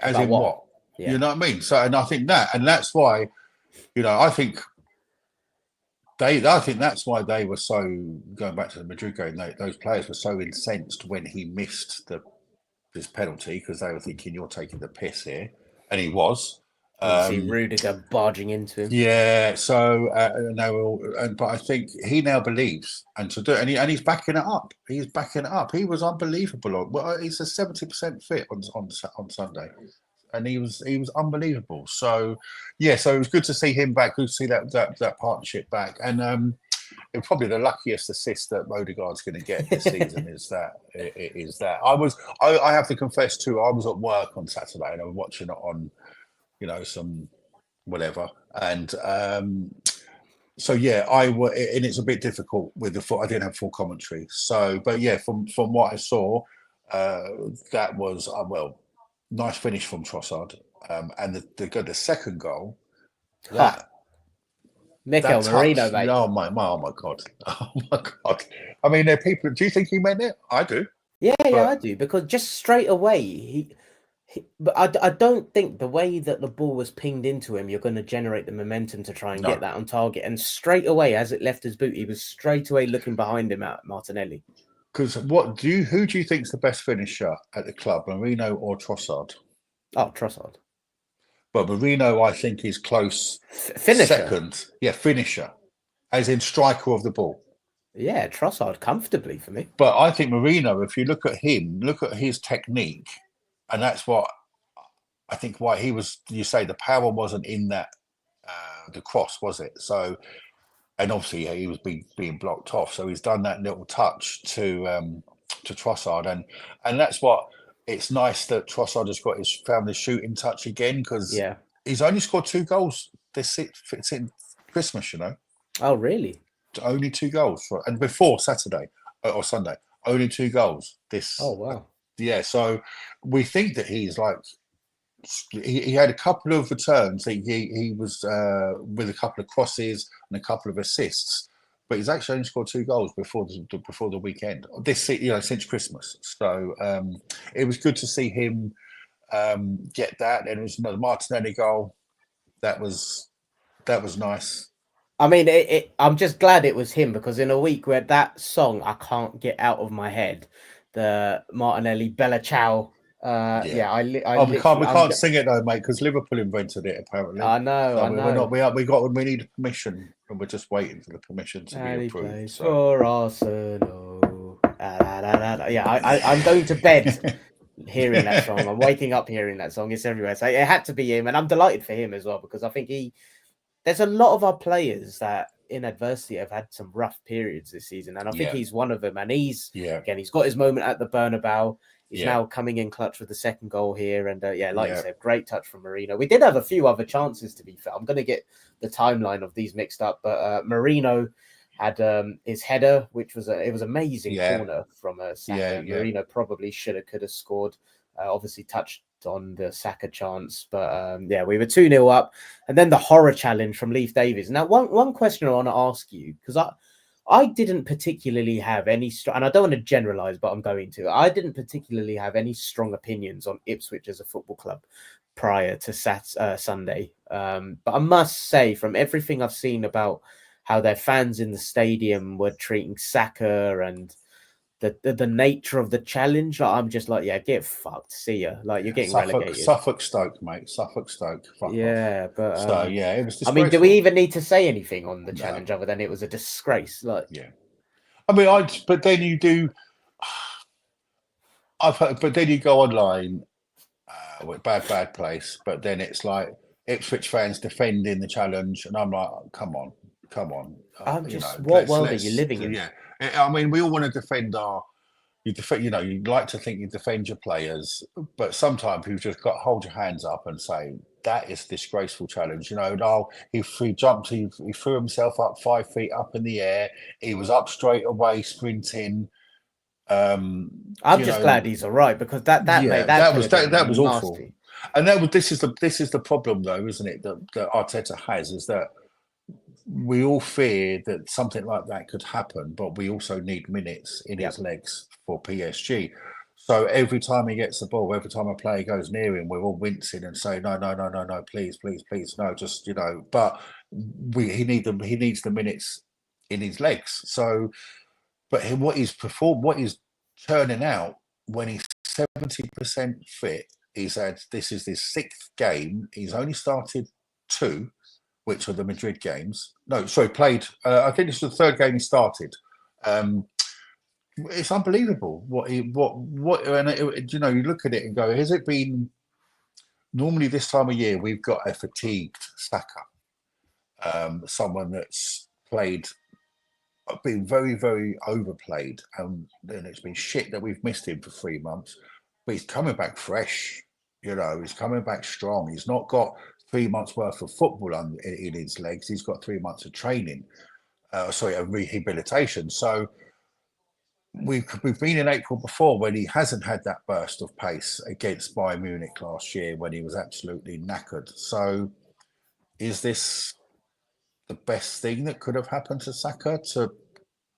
as in what?
Yeah.
You know what I mean? So, and I think that's why, I think that's why they were so, going back to the Madrid game, those players were so incensed when he missed this penalty, because they were thinking, you're taking the piss here. And he was.
See Rudiger barging into him.
Yeah, so but I think he now believes, and he's backing it up. He's backing it up. He was unbelievable. Well, he's a 70% fit on Sunday, and he was unbelievable. So so it was good to see him back. Good to see that partnership back, and it's probably the luckiest assist that Odegaard's going to get this season is that. I have to confess too, I was at work on Saturday and I was watching it on some whatever, and so and it's a bit difficult with I didn't have full commentary, so but from what I saw, that was nice finish from Trossard, and the second goal,
Mikel Merino, mate.
Oh my god. I mean, there are people. Do you think he meant it? I do.
Yeah, I do, because just straight away but I don't think the way that the ball was pinged into him, you're going to generate the momentum to try and get that on target. And straight away, as it left his boot, he was straight away looking behind him at Martinelli.
Because who do you think's the best finisher at the club, Marino or Trossard?
Oh, Trossard.
But Marino, I think, is close.
Finisher.
Second, finisher, as in striker of the ball.
Yeah, Trossard comfortably for me.
But I think Marino, if you look at him, look at his technique. And that's what I think why he was, you say the power wasn't in that, the cross, was it? So, and obviously he was being blocked off. So he's done that little touch to Trossard. And that's what, it's nice that Trossard has found his shooting touch again, because he's only scored 2 goals this in Christmas,
Oh, really?
Only 2 goals. And before Saturday or Sunday, only 2 goals.
Oh, wow.
So we think that he's like, he had a couple of returns. He was with a couple of crosses and a couple of assists, but he's actually only scored 2 goals before the weekend. Since Christmas. So it was good to see him get that. And it was another Martinelli goal. That was nice.
I mean, I'm just glad it was him, because in a week where that song I can't get out of my head, the Martinelli Bella Ciao. We
can't sing it though, mate, because Liverpool invented it apparently.
I know.
We need permission, and we're just waiting for the permission to be approved.
For Arsenal. I'm going to bed hearing that song. I'm waking up hearing that song. It's everywhere. So it had to be him, and I'm delighted for him as well, because I think there's a lot of our players that in adversity have had some rough periods this season, and I think he's one of them. And he's got his moment at the Bernabeu. He's now coming in clutch with the second goal here, and you said, great touch from Marino. We did have a few other chances, to be fair. I'm going to get the timeline of these mixed up, but Marino had his header, which was it was amazing corner from Saka. Marino probably could have scored. Obviously touched on the Saka chance, but we were 2-0 up, and then the horror challenge from Leif Davies. Now, one question I want to ask you, because I didn't particularly have any and I don't want to generalize, but I'm going to. I didn't particularly have any strong opinions on Ipswich as a football club prior to Sunday, but I must say, from everything I've seen about how their fans in the stadium were treating Saka and the nature of the challenge, I'm just like, get fucked. See ya. Like, you're getting relegated.
Suffolk Stoke, mate. Suffolk Stoke. Fuck off.
But
so it was disgraceful.
I mean, do we even need to say anything on the challenge other than it was a disgrace? Like,
I mean, but then you do. But then you go online with bad place. But then it's like Ipswich fans defending the challenge, and I'm like, come on.
I'm just, what world are you living in?
Yeah. I mean, we all want to defend you'd like to think you defend your players, but sometimes you've just got to hold your hands up and say, that is a disgraceful challenge. He threw himself up 5 feet up in the air. He was up straight away, sprinting.
I'm just glad he's all right, because that
was awful. And this is the problem, though, isn't it? That Arteta has, is that we all fear that something like that could happen, but we also need minutes in his legs for PSG. So every time he gets the ball, every time a player goes near him, we're all wincing and saying, no, please, no, just, but he needs the minutes in his legs. So, but what he's turning out when he's 70% fit, this is his 6th game. He's only started 2, which are the Madrid games. No, sorry, played. I think this was the 3rd game he started. It's unbelievable and you look at it and go, has it been? Normally this time of year we've got a fatigued Saka, someone that's been very, very overplayed, and then it's been shit that we've missed him for 3 months. But he's coming back fresh. He's coming back strong. He's not got 3 months worth of football in his legs. He's got 3 months of training, of rehabilitation. So we've been in April before when he hasn't had that burst of pace against Bayern Munich last year when he was absolutely knackered. So is this the best thing that could have happened to Saka, to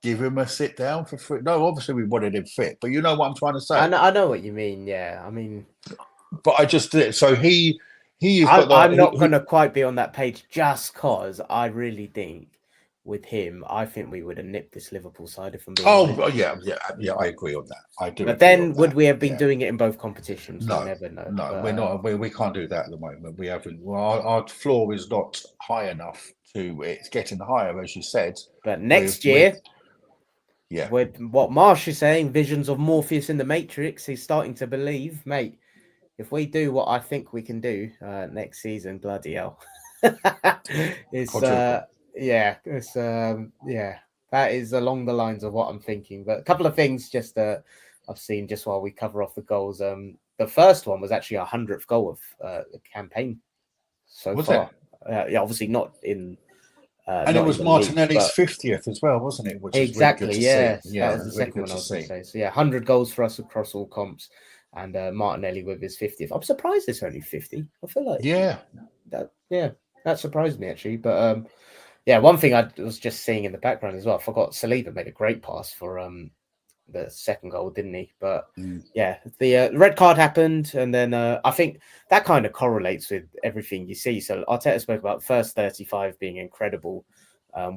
give him a sit down for free? No, obviously we wanted him fit, but you know what I'm trying to say.
I know what you mean. Yeah, I mean,
but I just did. So he is.
I'm not going to quite be on that page, just cause I really think with him, I think we would have nipped this Liverpool side if I'm being honest.
Yeah, I agree on that. I do.
But then would we have been doing it in both competitions?
No,
I never know.
No, but, we're not. We can't do that at the moment. We haven't. Well, our floor is not high enough to. It's getting higher, as you said.
But next year, with what Marsh is saying, visions of Morpheus in the Matrix, he's starting to believe, mate. If we do what I think we can do next season, bloody hell, that is along the lines of what I'm thinking. But a couple of things just I've seen just while we cover off the goals. The first one was actually our 100th goal of the campaign so far. Obviously not in.
And it was Martinelli's 50th as well, wasn't it?
Which exactly, is really good to see. That was the second one I was going to say. So 100 goals for us across all comps, and Martinelli with his 50th. I'm surprised it's only 50. I feel like that surprised me actually. But one thing I was just seeing in the background as well, I forgot Saliba made a great pass for the second goal, didn't he? But yeah, the red card happened, and then I think that kind of correlates with everything you see. So Arteta spoke about first 35 being incredible.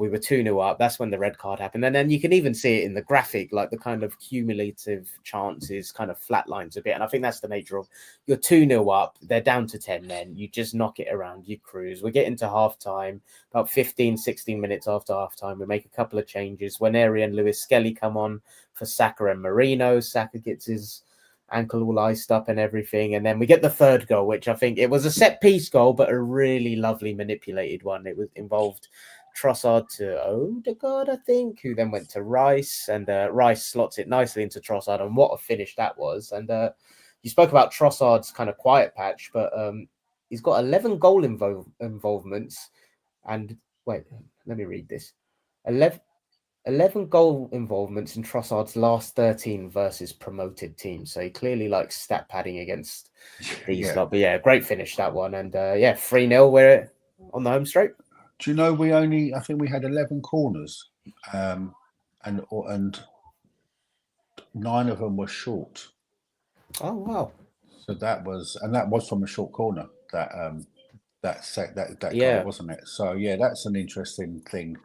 We were 2-0 up. That's when the red card happened. And then you can even see it in the graphic, like the kind of cumulative chances kind of flatlines a bit. And I think that's the nature of you're 2-0 up. They're down to 10 men. You just knock it around. You cruise. We get into half time, about 15, 16 minutes after half time. We make a couple of changes. Nwaneri and Lewis Skelly come on for Saka and Marino. Saka gets his ankle all iced up and everything. And then we get the third goal, which I think it was a set piece goal, but a really lovely manipulated one. It was involved Trossard to Odegaard, I think, who then went to Rice, and Rice slots it nicely into Trossard, and what a finish that was. And you spoke about Trossard's kind of quiet patch, but he's got 11 goal involvements, and wait, let me read this. 11 goal involvements in Trossard's last 13 versus promoted teams. So he clearly likes stat padding against these. But yeah, great finish, that one. And 3-0, we're on the home straight.
Do you know I think we had 11 corners, and 9 of them were short.
Oh wow!
So that was from a short corner. That
yeah,
goal, wasn't it? So yeah, that's an interesting thing.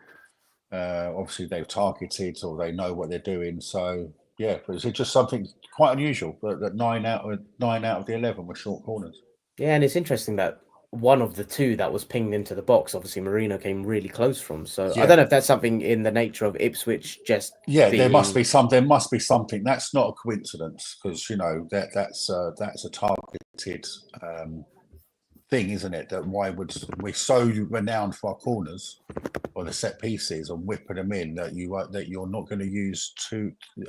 Obviously they've targeted, or they know what they're doing. So yeah, but it's just something quite unusual that 9 out of the 11 were short corners.
Yeah, and it's interesting that one of the 2 that was pinged into the box, obviously Marino came really close from. So I don't know if that's something in the nature of Ipswich just
there must be something. That's not a coincidence, because that's a targeted thing, isn't it? That why would we're so renowned for our corners or the set pieces and whipping them in that you're not going to use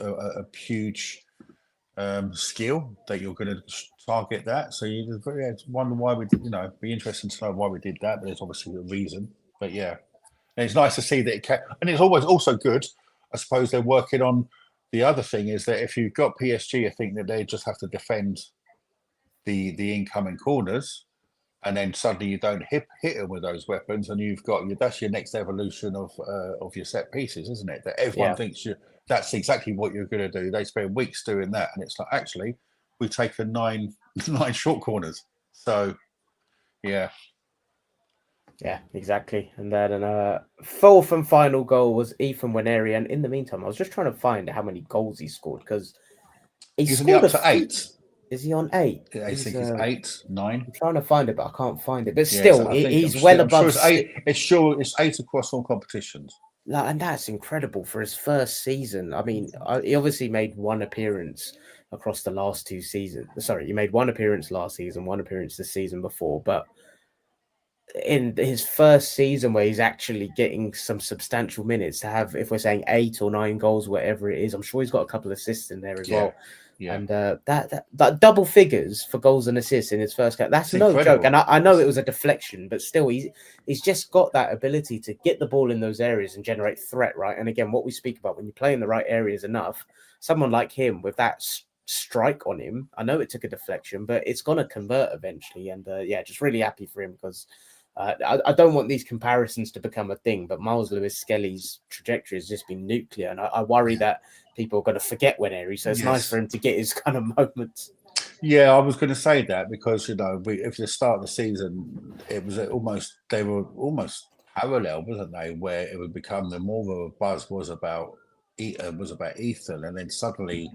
a huge skill that you're going to target that. So you wonder why we did. Be interesting to know why we did that. But there's obviously a reason. But yeah, and it's nice to see that it can. And it's always also good. I suppose they're working on the other thing is that if you've got PSG, I think that they just have to defend the incoming corners, and then suddenly you don't hit them with those weapons, and that's your next evolution of your set pieces, isn't it? That everyone thinks that's exactly what you're going to do. They spend weeks doing that, and it's like, actually, we've taken 9 short corners. So, yeah.
Yeah, exactly. And then fourth and final goal was Ethan Nwaneri. And in the meantime, I was just trying to find how many goals he scored, because
he's up to 8.
Is he on 8?
Yeah, I think it's 8, 9.
I'm trying to find it, but I can't find it. But still, he's well above.
It's 8 across all competitions.
And that's incredible for his first season. I mean, he obviously made 1 appearance across the last 2 seasons. Sorry, he made 1 appearance last season, 1 appearance the season before. But in his first season, where he's actually getting some substantial minutes, to have, if we're saying 8 or 9 goals, whatever it is, I'm sure he's got a couple of assists in there as well. Yeah. And that double figures for goals and assists in his first game, that's no joke. And I know it was a deflection, but still, he's just got that ability to get the ball in those areas and generate threat, right? And again, what we speak about, when you play in the right areas enough, someone like him with that strike on him, I know it took a deflection, but it's going to convert eventually. And just really happy for him, because I don't want these comparisons to become a thing, but Miles Lewis Skelly's trajectory has just been nuclear, and I worry that people are going to forget Nwaneri. So it's nice for him to get his kind of moments.
Yeah, I was going to say that, because if you start the season, they were almost parallel, wasn't they? Where it would become the more of a buzz was about Ethan, and then suddenly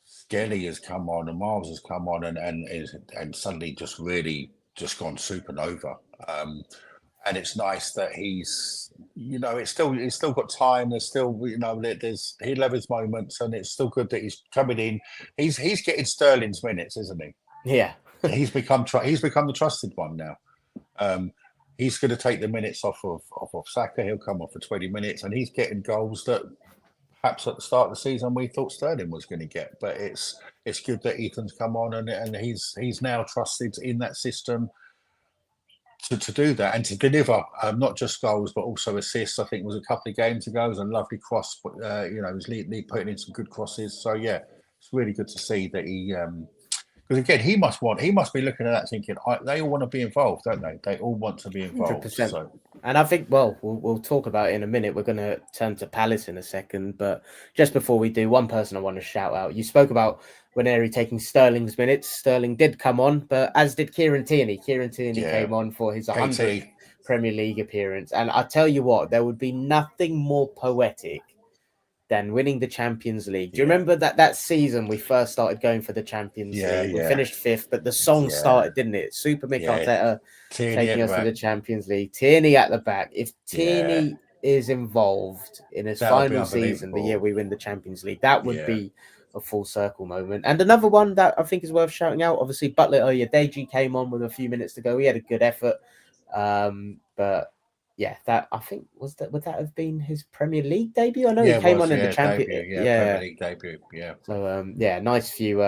Skelly has come on and Miles has come on and suddenly just really just gone supernova. And it's nice that he's still got time. There's still, he'll have his moments, and it's still good that he's coming in. He's getting Sterling's minutes, isn't he?
Yeah.
he's become the trusted one now. He's going to take the minutes off of Saka. He'll come off for 20 minutes, and he's getting goals that perhaps at the start of the season we thought Sterling was going to get. But it's good that Ethan's come on, and he's now trusted in that system to do that and to deliver not just goals but also assists. I think it was a couple of games ago. It was a lovely cross, but he was putting in some good crosses. So yeah, it's really good to see that he. Because again, he must be looking at that thinking, they all want to be involved, don't they? They all want to be involved.
100%.
So
And I think, well, we'll talk about it in a minute. We're going to turn to Palace in a second. But just before we do, one person I want to shout out. You spoke about Nwaneri taking Sterling's minutes. Sterling did come on, but as did Kieran Tierney. Kieran Tierney came on for his 100th Premier League appearance. And I tell you what, there would be nothing more poetic than winning the Champions League. Do you remember that season we first started going for the Champions League? We finished 5th, but the song started, didn't it? Super Mick Arteta taking us to the Champions League. Tierney at the back. If Tierney is involved in his final season, the year we win the Champions League, that would be a full circle moment. And another one that I think is worth shouting out, obviously Butler Oyedeji came on with a few minutes to go. He had a good effort. But yeah, that I think would that have been his Premier League debut? I know he came on in the Champions League.
Premier League debut. Yeah.
So nice few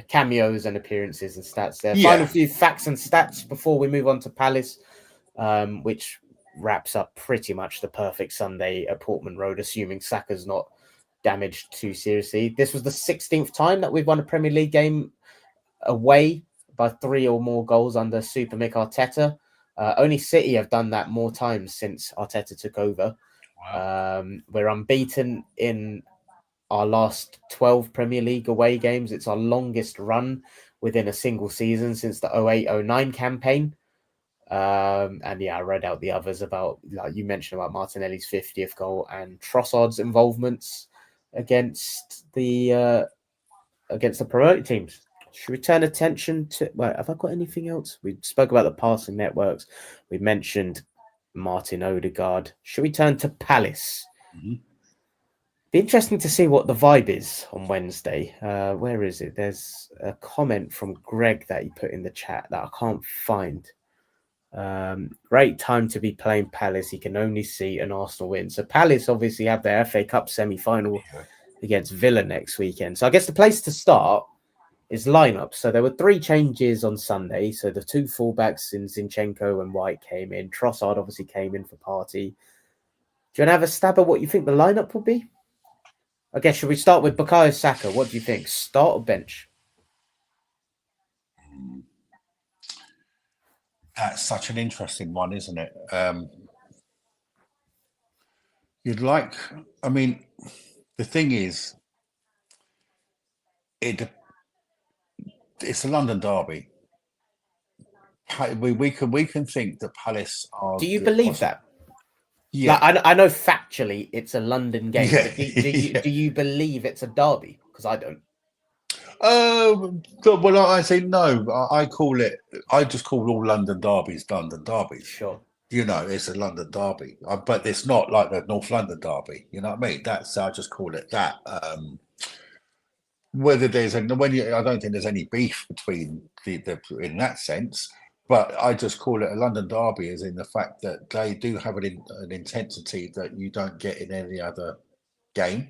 cameos and appearances and stats there. Final few facts and stats before we move on to Palace, which wraps up pretty much the perfect Sunday at Portman Road, assuming Saka's not damaged too seriously. This was the 16th time that we've won a Premier League game away by 3 or more goals under Super Mick Arteta. Only City have done that more times since Arteta took over. Wow. We're unbeaten in our last 12 Premier League away games. It's our longest run within a single season since the 08-09 campaign. And I read out the others about, like you mentioned, about Martinelli's 50th goal and Trossard's involvements against the promoted teams. Should we turn attention to... Well, have I got anything else? We spoke about the passing networks. We mentioned Martin Odegaard. Should we turn to Palace? Mm-hmm. Be interesting to see what the vibe is on Wednesday. Where is it? There's a comment from Greg that he put in the chat that I can't find. Great time to be playing Palace. He can only see an Arsenal win. So Palace obviously have their FA Cup semi-final against Villa next weekend. So I guess the place to start is lineup. So there were 3 changes on Sunday. So the 2 fullbacks in Zinchenko and White came in. Trossard obviously came in for Partey. Do you want to have a stab at what you think the lineup will be? I guess, should we start with Bukayo Saka? What do you think? Start or bench?
That's such an interesting one, isn't it? I mean, the thing is, it's a London derby. We can think that Palace are...
Do you believe that? Yeah, like, I know factually it's a London game. Yeah. But do you believe it's a derby? Because I don't.
Well, I say no. I just call all London derbies London derbies.
Sure.
You know, it's a London derby, but it's not like the North London derby. You know what I mean? I just call it that. Whether there's I don't think there's any beef between the in that sense. But I just call it a London derby, as in the fact that they do have an intensity that you don't get in any other game.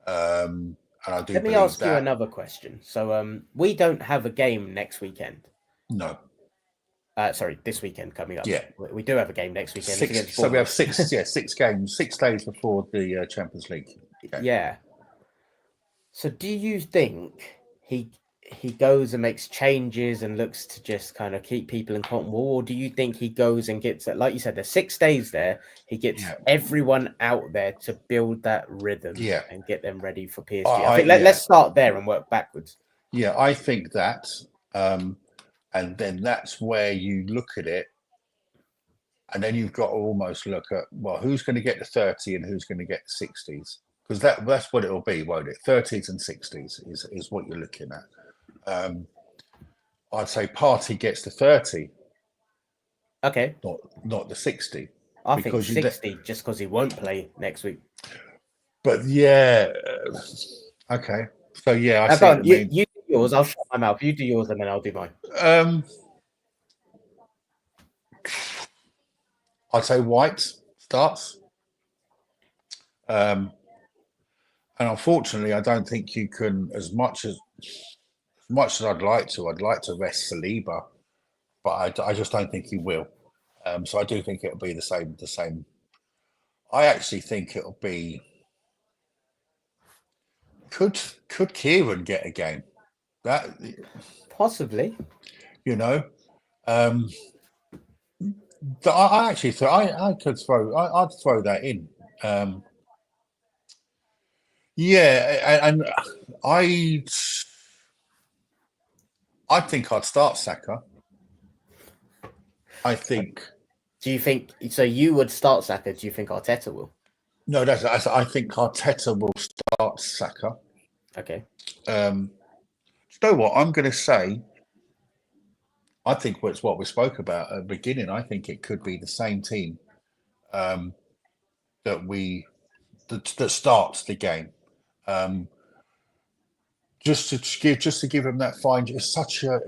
And I do.
Let me ask you another question. So we don't have a game next weekend.
No.
Sorry, this weekend coming up.
Yeah.
We do have a game next weekend.
So we have 6 games, 6 days before the Champions League.
Okay. Yeah. So do you think he goes and makes changes and looks to just kind of keep people in cotton wool, or do you think he goes and gets, like you said, there's 6 days there, he gets everyone out there to build that rhythm and get them ready for PSG? I think let's start there and work backwards.
Yeah, I think that, and then that's where you look at it, and then you've got to almost look at, well, who's going to get the 30 and who's going to get the 60s? Because that's what it'll be, won't it? 30s and 60s is what you're looking at. I'd say Partey gets the 30.
Okay.
Not the 60.
I think 60 just because he won't play next week.
But yeah, okay. So yeah, I see.
You do yours. I'll shut my mouth. You do yours, and then I'll do mine.
I'd say White starts. And unfortunately, I don't think you can, as much as I'd like to rest Saliba, but I just don't think he will. So I do think it'll be the same. I actually think it'll be. Could Kieran get a game? That
possibly.
You know, I actually thought I'd throw that in. Yeah, and I think I'd start Saka. I think.
Do you think so? You would start Saka. Do you think Arteta will?
No, I think Arteta will start Saka.
Okay.
You know what? I'm going to say. I think it's what we spoke about at the beginning. I think it could be the same team that starts the game. Just to give them that fine. It's such a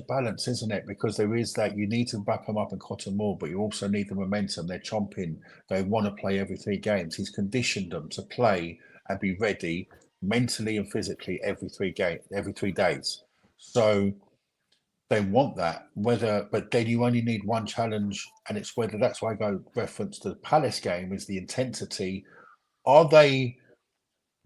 balance, isn't it? Because there is that you need to wrap them up and cotton more, but you also need the momentum. They're chomping. They want to play every 3 games. He's conditioned them to play and be ready mentally and physically every 3 days. So they want that. But then you only need one challenge, and it's whether that's why I go reference to the Palace game is the intensity. Will they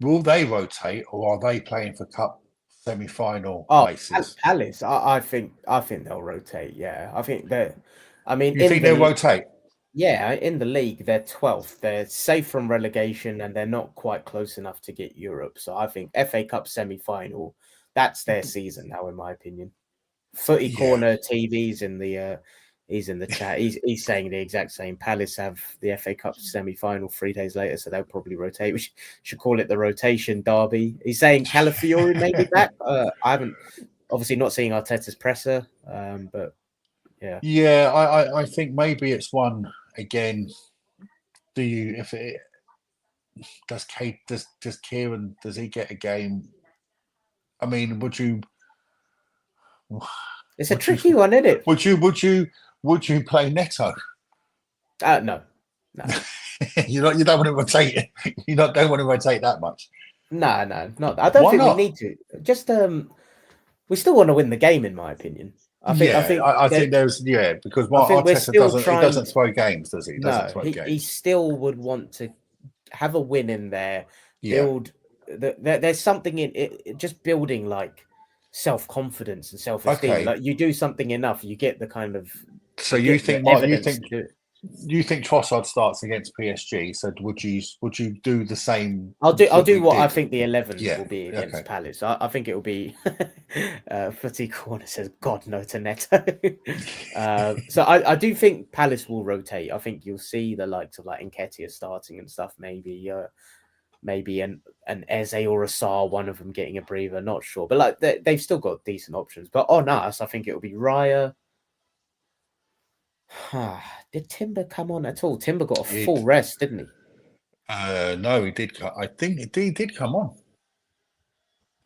rotate, or are they playing for cup semi-final places?
Palace, I think they'll rotate. Yeah, I think that. I mean,
You think they'll rotate?
Yeah, in the league they're 12th. They're safe from relegation, and they're not quite close enough to get Europe. So I think FA Cup semi-final, that's their season now, in my opinion. Footy Corner TV's in the he's in the chat. He's saying the exact same. Palace have the FA Cup semi-final 3 days later, so they'll probably rotate. We should call it the rotation derby. He's saying Calafiori may be back. I haven't obviously not seeing Arteta's presser, but yeah.
Yeah, I think maybe it's one again. Does Kieran, does he get a game? I mean, would you?
It's a tricky one, isn't it?
Would you play Neto?
No.
You don't want to rotate. You don't want to rotate that much.
No, not. I don't think we need to. Just we still want to win the game, in my opinion. I think
there's because Arteta doesn't throw games, does he?
He still would want to have a win in there. Build. There's something in it. Just building like self-confidence and self-esteem.
Okay.
Like you do something enough, you get the kind of.
So you think Trossard starts against PSG? So would you do the same?
I'll do what I think the 11 will be against Palace. I think it will be. Footy Corner says, "God no to Neto." So I do think Palace will rotate. I think you'll see the likes of like Nketiah starting and stuff. Maybe an Eze or a Sarr, one of them getting a breather. Not sure, but like they've still got decent options. But on us, I think it will be Raya. Did Timber come on at all? Timber got a full rest, didn't he?
No, he did. I think he did come on.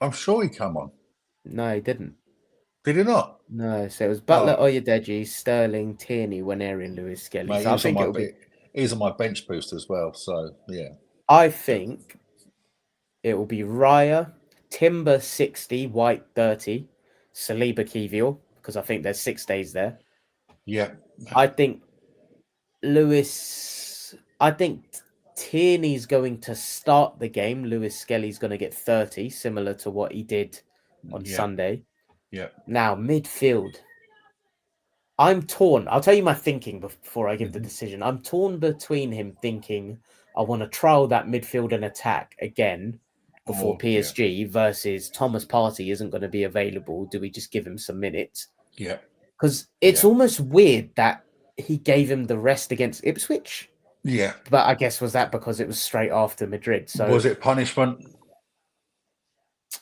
I'm sure he come on.
No, he didn't.
Did he not?
No, so it was Butler, Oyedeji, Sterling, Tierney, Nwaneri, and Lewis Skelly.
Mate,
so I think
he's on my bench boost as well. So yeah,
I think it will be Raya, Timber 60, White 30, Saliba Kivior, because I think there's 6 days there.
Yeah.
I think Tierney's going to start the game. Lewis Skelly's going to get 30, similar to what he did on Sunday.
Yeah.
Now, midfield. I'm torn. I'll tell you my thinking before I give the decision. I'm torn between him thinking I want to trial that midfield and attack again before PSG versus Thomas Partey isn't going to be available. Do we just give him some minutes?
Yeah.
Because it's almost weird that he gave him the rest against Ipswich.
Yeah.
But I guess was that because it was straight after Madrid? So
was it punishment?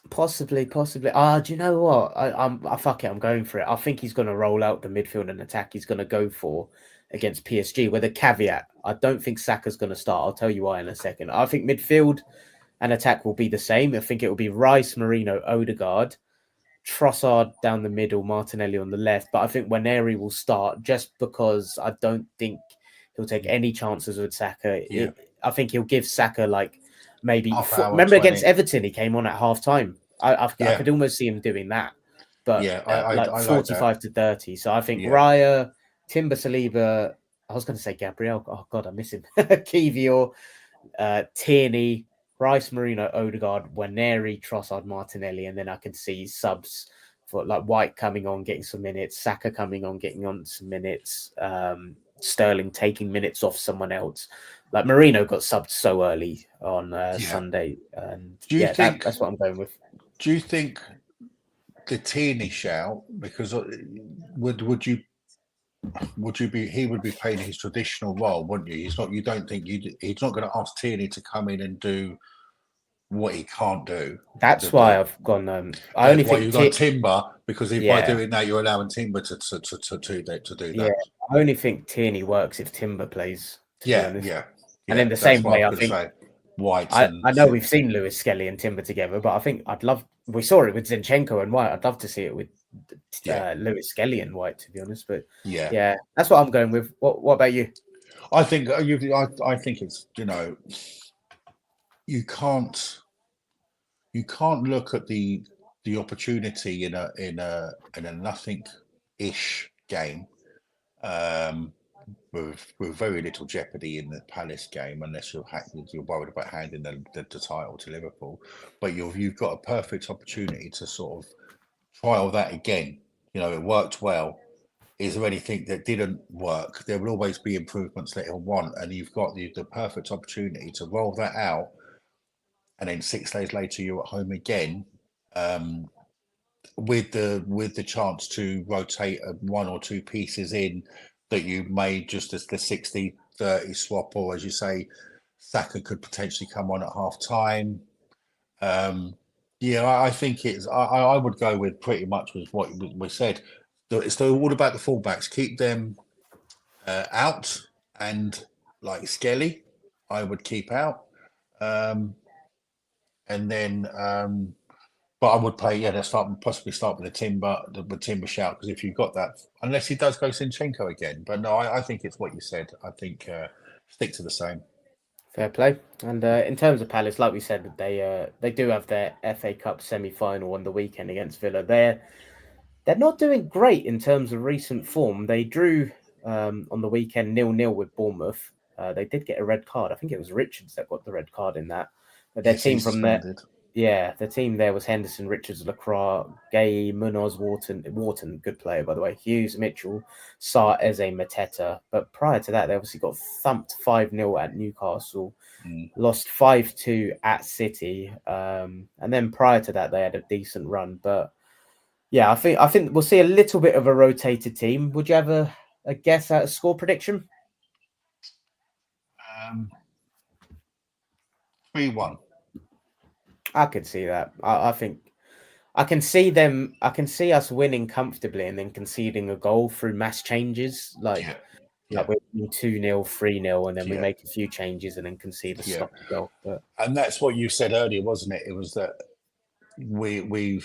Possibly. Do you know what? Fuck it. I'm going for it. I think he's going to roll out the midfield and attack. He's going to go for against PSG with a caveat. I don't think Saka's going to start. I'll tell you why in a second. I think midfield and attack will be the same. I think it will be Rice, Marino, Odegaard, Trossard down the middle, Martinelli on the left. But I think Nwaneri will start just because I don't think he'll take any chances with Saka.
Yeah.
I think he'll give Saka like maybe.
Remember
20. Against Everton, he came on at half time. I could almost see him doing that. But I 45 to 30. So I think Raya, Timber, Saliba. I was going to say Gabriel. Oh God, I miss him. Kivior, Tierney, Rice, Marino, Odegaard, Nwaneri, Trossard, Martinelli, and then I can see subs for like White coming on, getting some minutes, Saka coming on, getting on some minutes. Sterling taking minutes off someone else. Like Marino got subbed so early on Sunday, and that's what I'm going with.
Do you think the Tierney shout, because would you be, he would be playing his traditional role, wouldn't you? He's not. You don't think he's not going to ask Tierney to come in and do what he can't do.
That's why I've gone. I only think
you've got Timber, because by doing that, you're allowing Timber to do that.
Yeah, I only think Tierney works if Timber plays.
Yeah.
And in the same way, I think
White.
I know we've seen Lewis Skelly and Timber together, but I think we saw it with Zinchenko and White. I'd love to see it with Lewis Skelly and White, to be honest. But yeah, that's what I'm going with. What about you?
I think I think it's, you can't look at the opportunity in a nothing-ish game with very little jeopardy in the Palace game, unless you're worried about handing the title to Liverpool. But you've got a perfect opportunity to sort of trial that again. It worked well. Is there anything that didn't work? There will always be improvements that he'll want, and you've got the perfect opportunity to roll that out. And then 6 days later, you're at home again, with the chance to rotate one or two pieces in that you made just as the 60-30 swap, or as you say, Saka could potentially come on at half time. I think it's. I would go with pretty much with what we said. It's all about the fullbacks. Keep them out, and like Skelly, I would keep out. And then, but I would play. Possibly start with the Timber shout, because if you've got that, unless he does go Zinchenko again. But no, I think it's what you said. I think stick to the same.
Fair play. And in terms of Palace, like we said, they do have their FA Cup semi-final on the weekend against Villa. They're not doing great in terms of recent form. They drew on the weekend 0-0 with Bournemouth. They did get a red card. I think it was Richards that got the red card in that. But their team from there, the team there was Henderson, Richards, Lacroix, Gay, Munoz, Wharton, good player by the way, Hughes, Mitchell, Sarr, Eze, Mateta. But prior to that, they obviously got thumped 5-0 at Newcastle, lost 5-2 at City, and then prior to that, they had a decent run. But yeah, I think we'll see a little bit of a rotated team. Would you have a guess at a score prediction?
3-1.
I could see that. I think I can see them. I can see us winning comfortably and then conceding a goal through mass changes, like we're 2-0, 3-0, and then we make a few changes and then concede a stop goal.
And that's what you said earlier, wasn't it? It was that we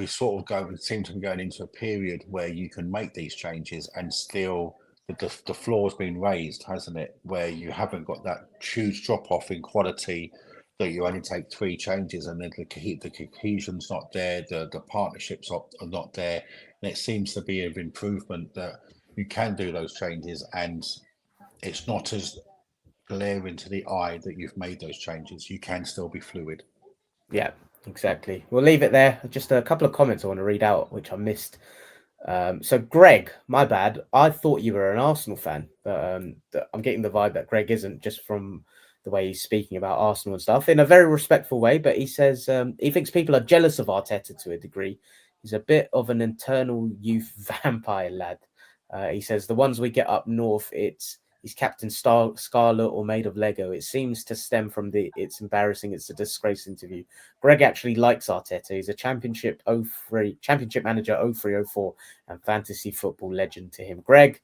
sort of seem to be going into a period where you can make these changes and still the floor's been raised, hasn't it? Where you haven't got that huge drop off in quality, that you only take 3 changes and then the cohesion's not there, the partnerships are not there, and it seems to be of improvement that you can do those changes and it's not as glaring to the eye that you've made those changes. You can still be fluid.
Yeah, exactly. We'll leave it there. Just a couple of comments I want to read out, which I missed. So Greg, my bad. I thought you were an Arsenal fan, but I'm getting the vibe that Greg isn't, just from the way he's speaking about Arsenal and stuff in a very respectful way. But he says he thinks people are jealous of Arteta to a degree. He's a bit of an eternal youth vampire lad. He says the ones we get up north, he's Captain Scarlet or made of Lego. It seems to stem from it's embarrassing, it's a disgrace interview. Greg actually likes Arteta. He's a championship manager 03-04 and fantasy football legend to him. Greg,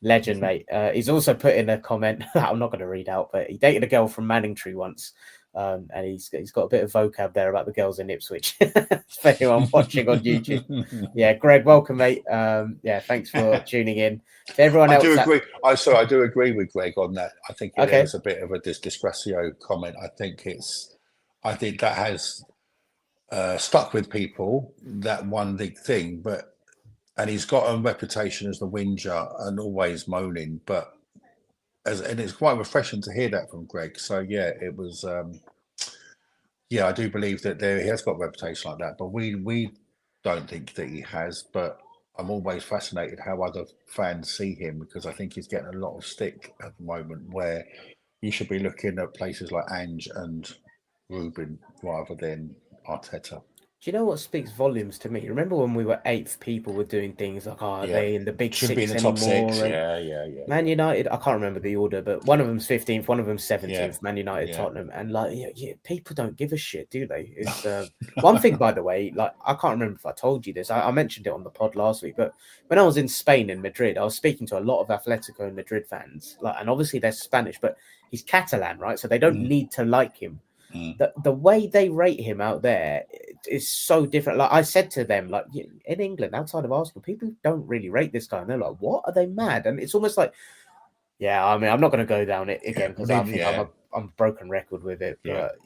legend, mate. He's also put in a comment that I'm not going to read out, but he dated a girl from Manningtree once. And he's got a bit of vocab there about the girls in Ipswich. For anyone watching on YouTube. Yeah, Greg, welcome, mate. Thanks for tuning in. To everyone else,
I do agree with Greg on that. I think it is a bit of a disgressio comment. I think that has stuck with people, that one big thing. And he's got a reputation as the whinger and always moaning, and it's quite refreshing to hear that from Greg. So it was. I do believe that he has got a reputation like that, but we don't think that he has. But I'm always fascinated how other fans see him, because I think he's getting a lot of stick at the moment, where you should be looking at places like Ange and Ruben rather than Arteta.
Do you know what speaks volumes to me? Remember when we were 8th, people were doing things like, are they in the big
Shouldn't be in
six
the top
anymore?
6.
And
Yeah.
Man United, I can't remember the order, but one of them's 15th, one of them's 17th, Man United,
Yeah.
Tottenham. And like, people don't give a shit, do they? It's one thing, by the way, like, I can't remember if I told you this. I mentioned it on the pod last week, but when I was in Spain and Madrid, I was speaking to a lot of Atletico and Madrid fans. Like, and obviously they're Spanish, but he's Catalan, right? So they don't need to like him. The way they rate him out there is so different. Like I said to them, like in England, outside of Arsenal, people don't really rate this guy. And they're like, what? Are they mad? And it's almost like, yeah, I mean, I'm not going to go down it again because I think I'm a broken record with it. But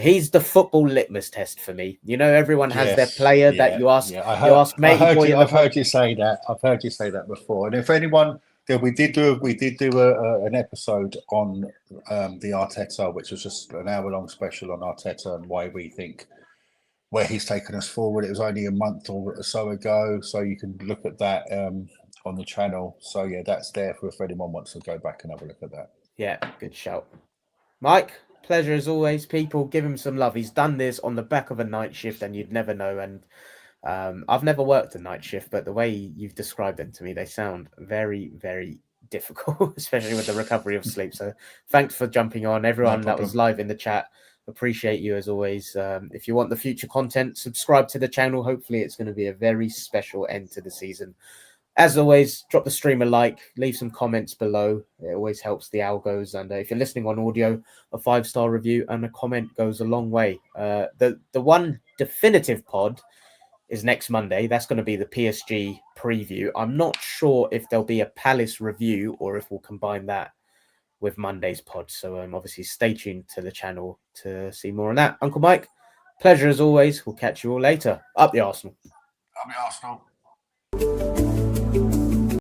he's the football litmus test for me. You know, everyone has their player that you ask.
I've heard you say that. I've heard you say that before. And if anyone, we did do an episode on the Arteta, which was just an hour-long special on Arteta and why we think where he's taken us forward. It was only a month or so ago, so you can look at that on the channel. So yeah, that's there for if anyone wants to go back and have a look at that.
Yeah, good shout, Mike. Pleasure as always. People, give him some love. He's done this on the back of a night shift, and you'd never know. And I've never worked a night shift, but the way you've described them to me, they sound very, very difficult, especially with the recovery of sleep. So thanks for jumping on. Everyone that was live in the chat, appreciate you as always. If you want the future content, subscribe to the channel. Hopefully it's going to be a very special end to the season. As always, drop the stream a like, leave some comments below. It always helps the algos. And if you're listening on audio, a 5-star review and a comment goes a long way. The one definitive pod is next Monday. That's going to be the PSG preview. I'm not sure if there'll be a Palace review or if we'll combine that with Monday's pod. So obviously stay tuned to the channel to see more on that. Uncle Mike, pleasure as always. We'll catch you all later. Up the Arsenal.
Up the Arsenal.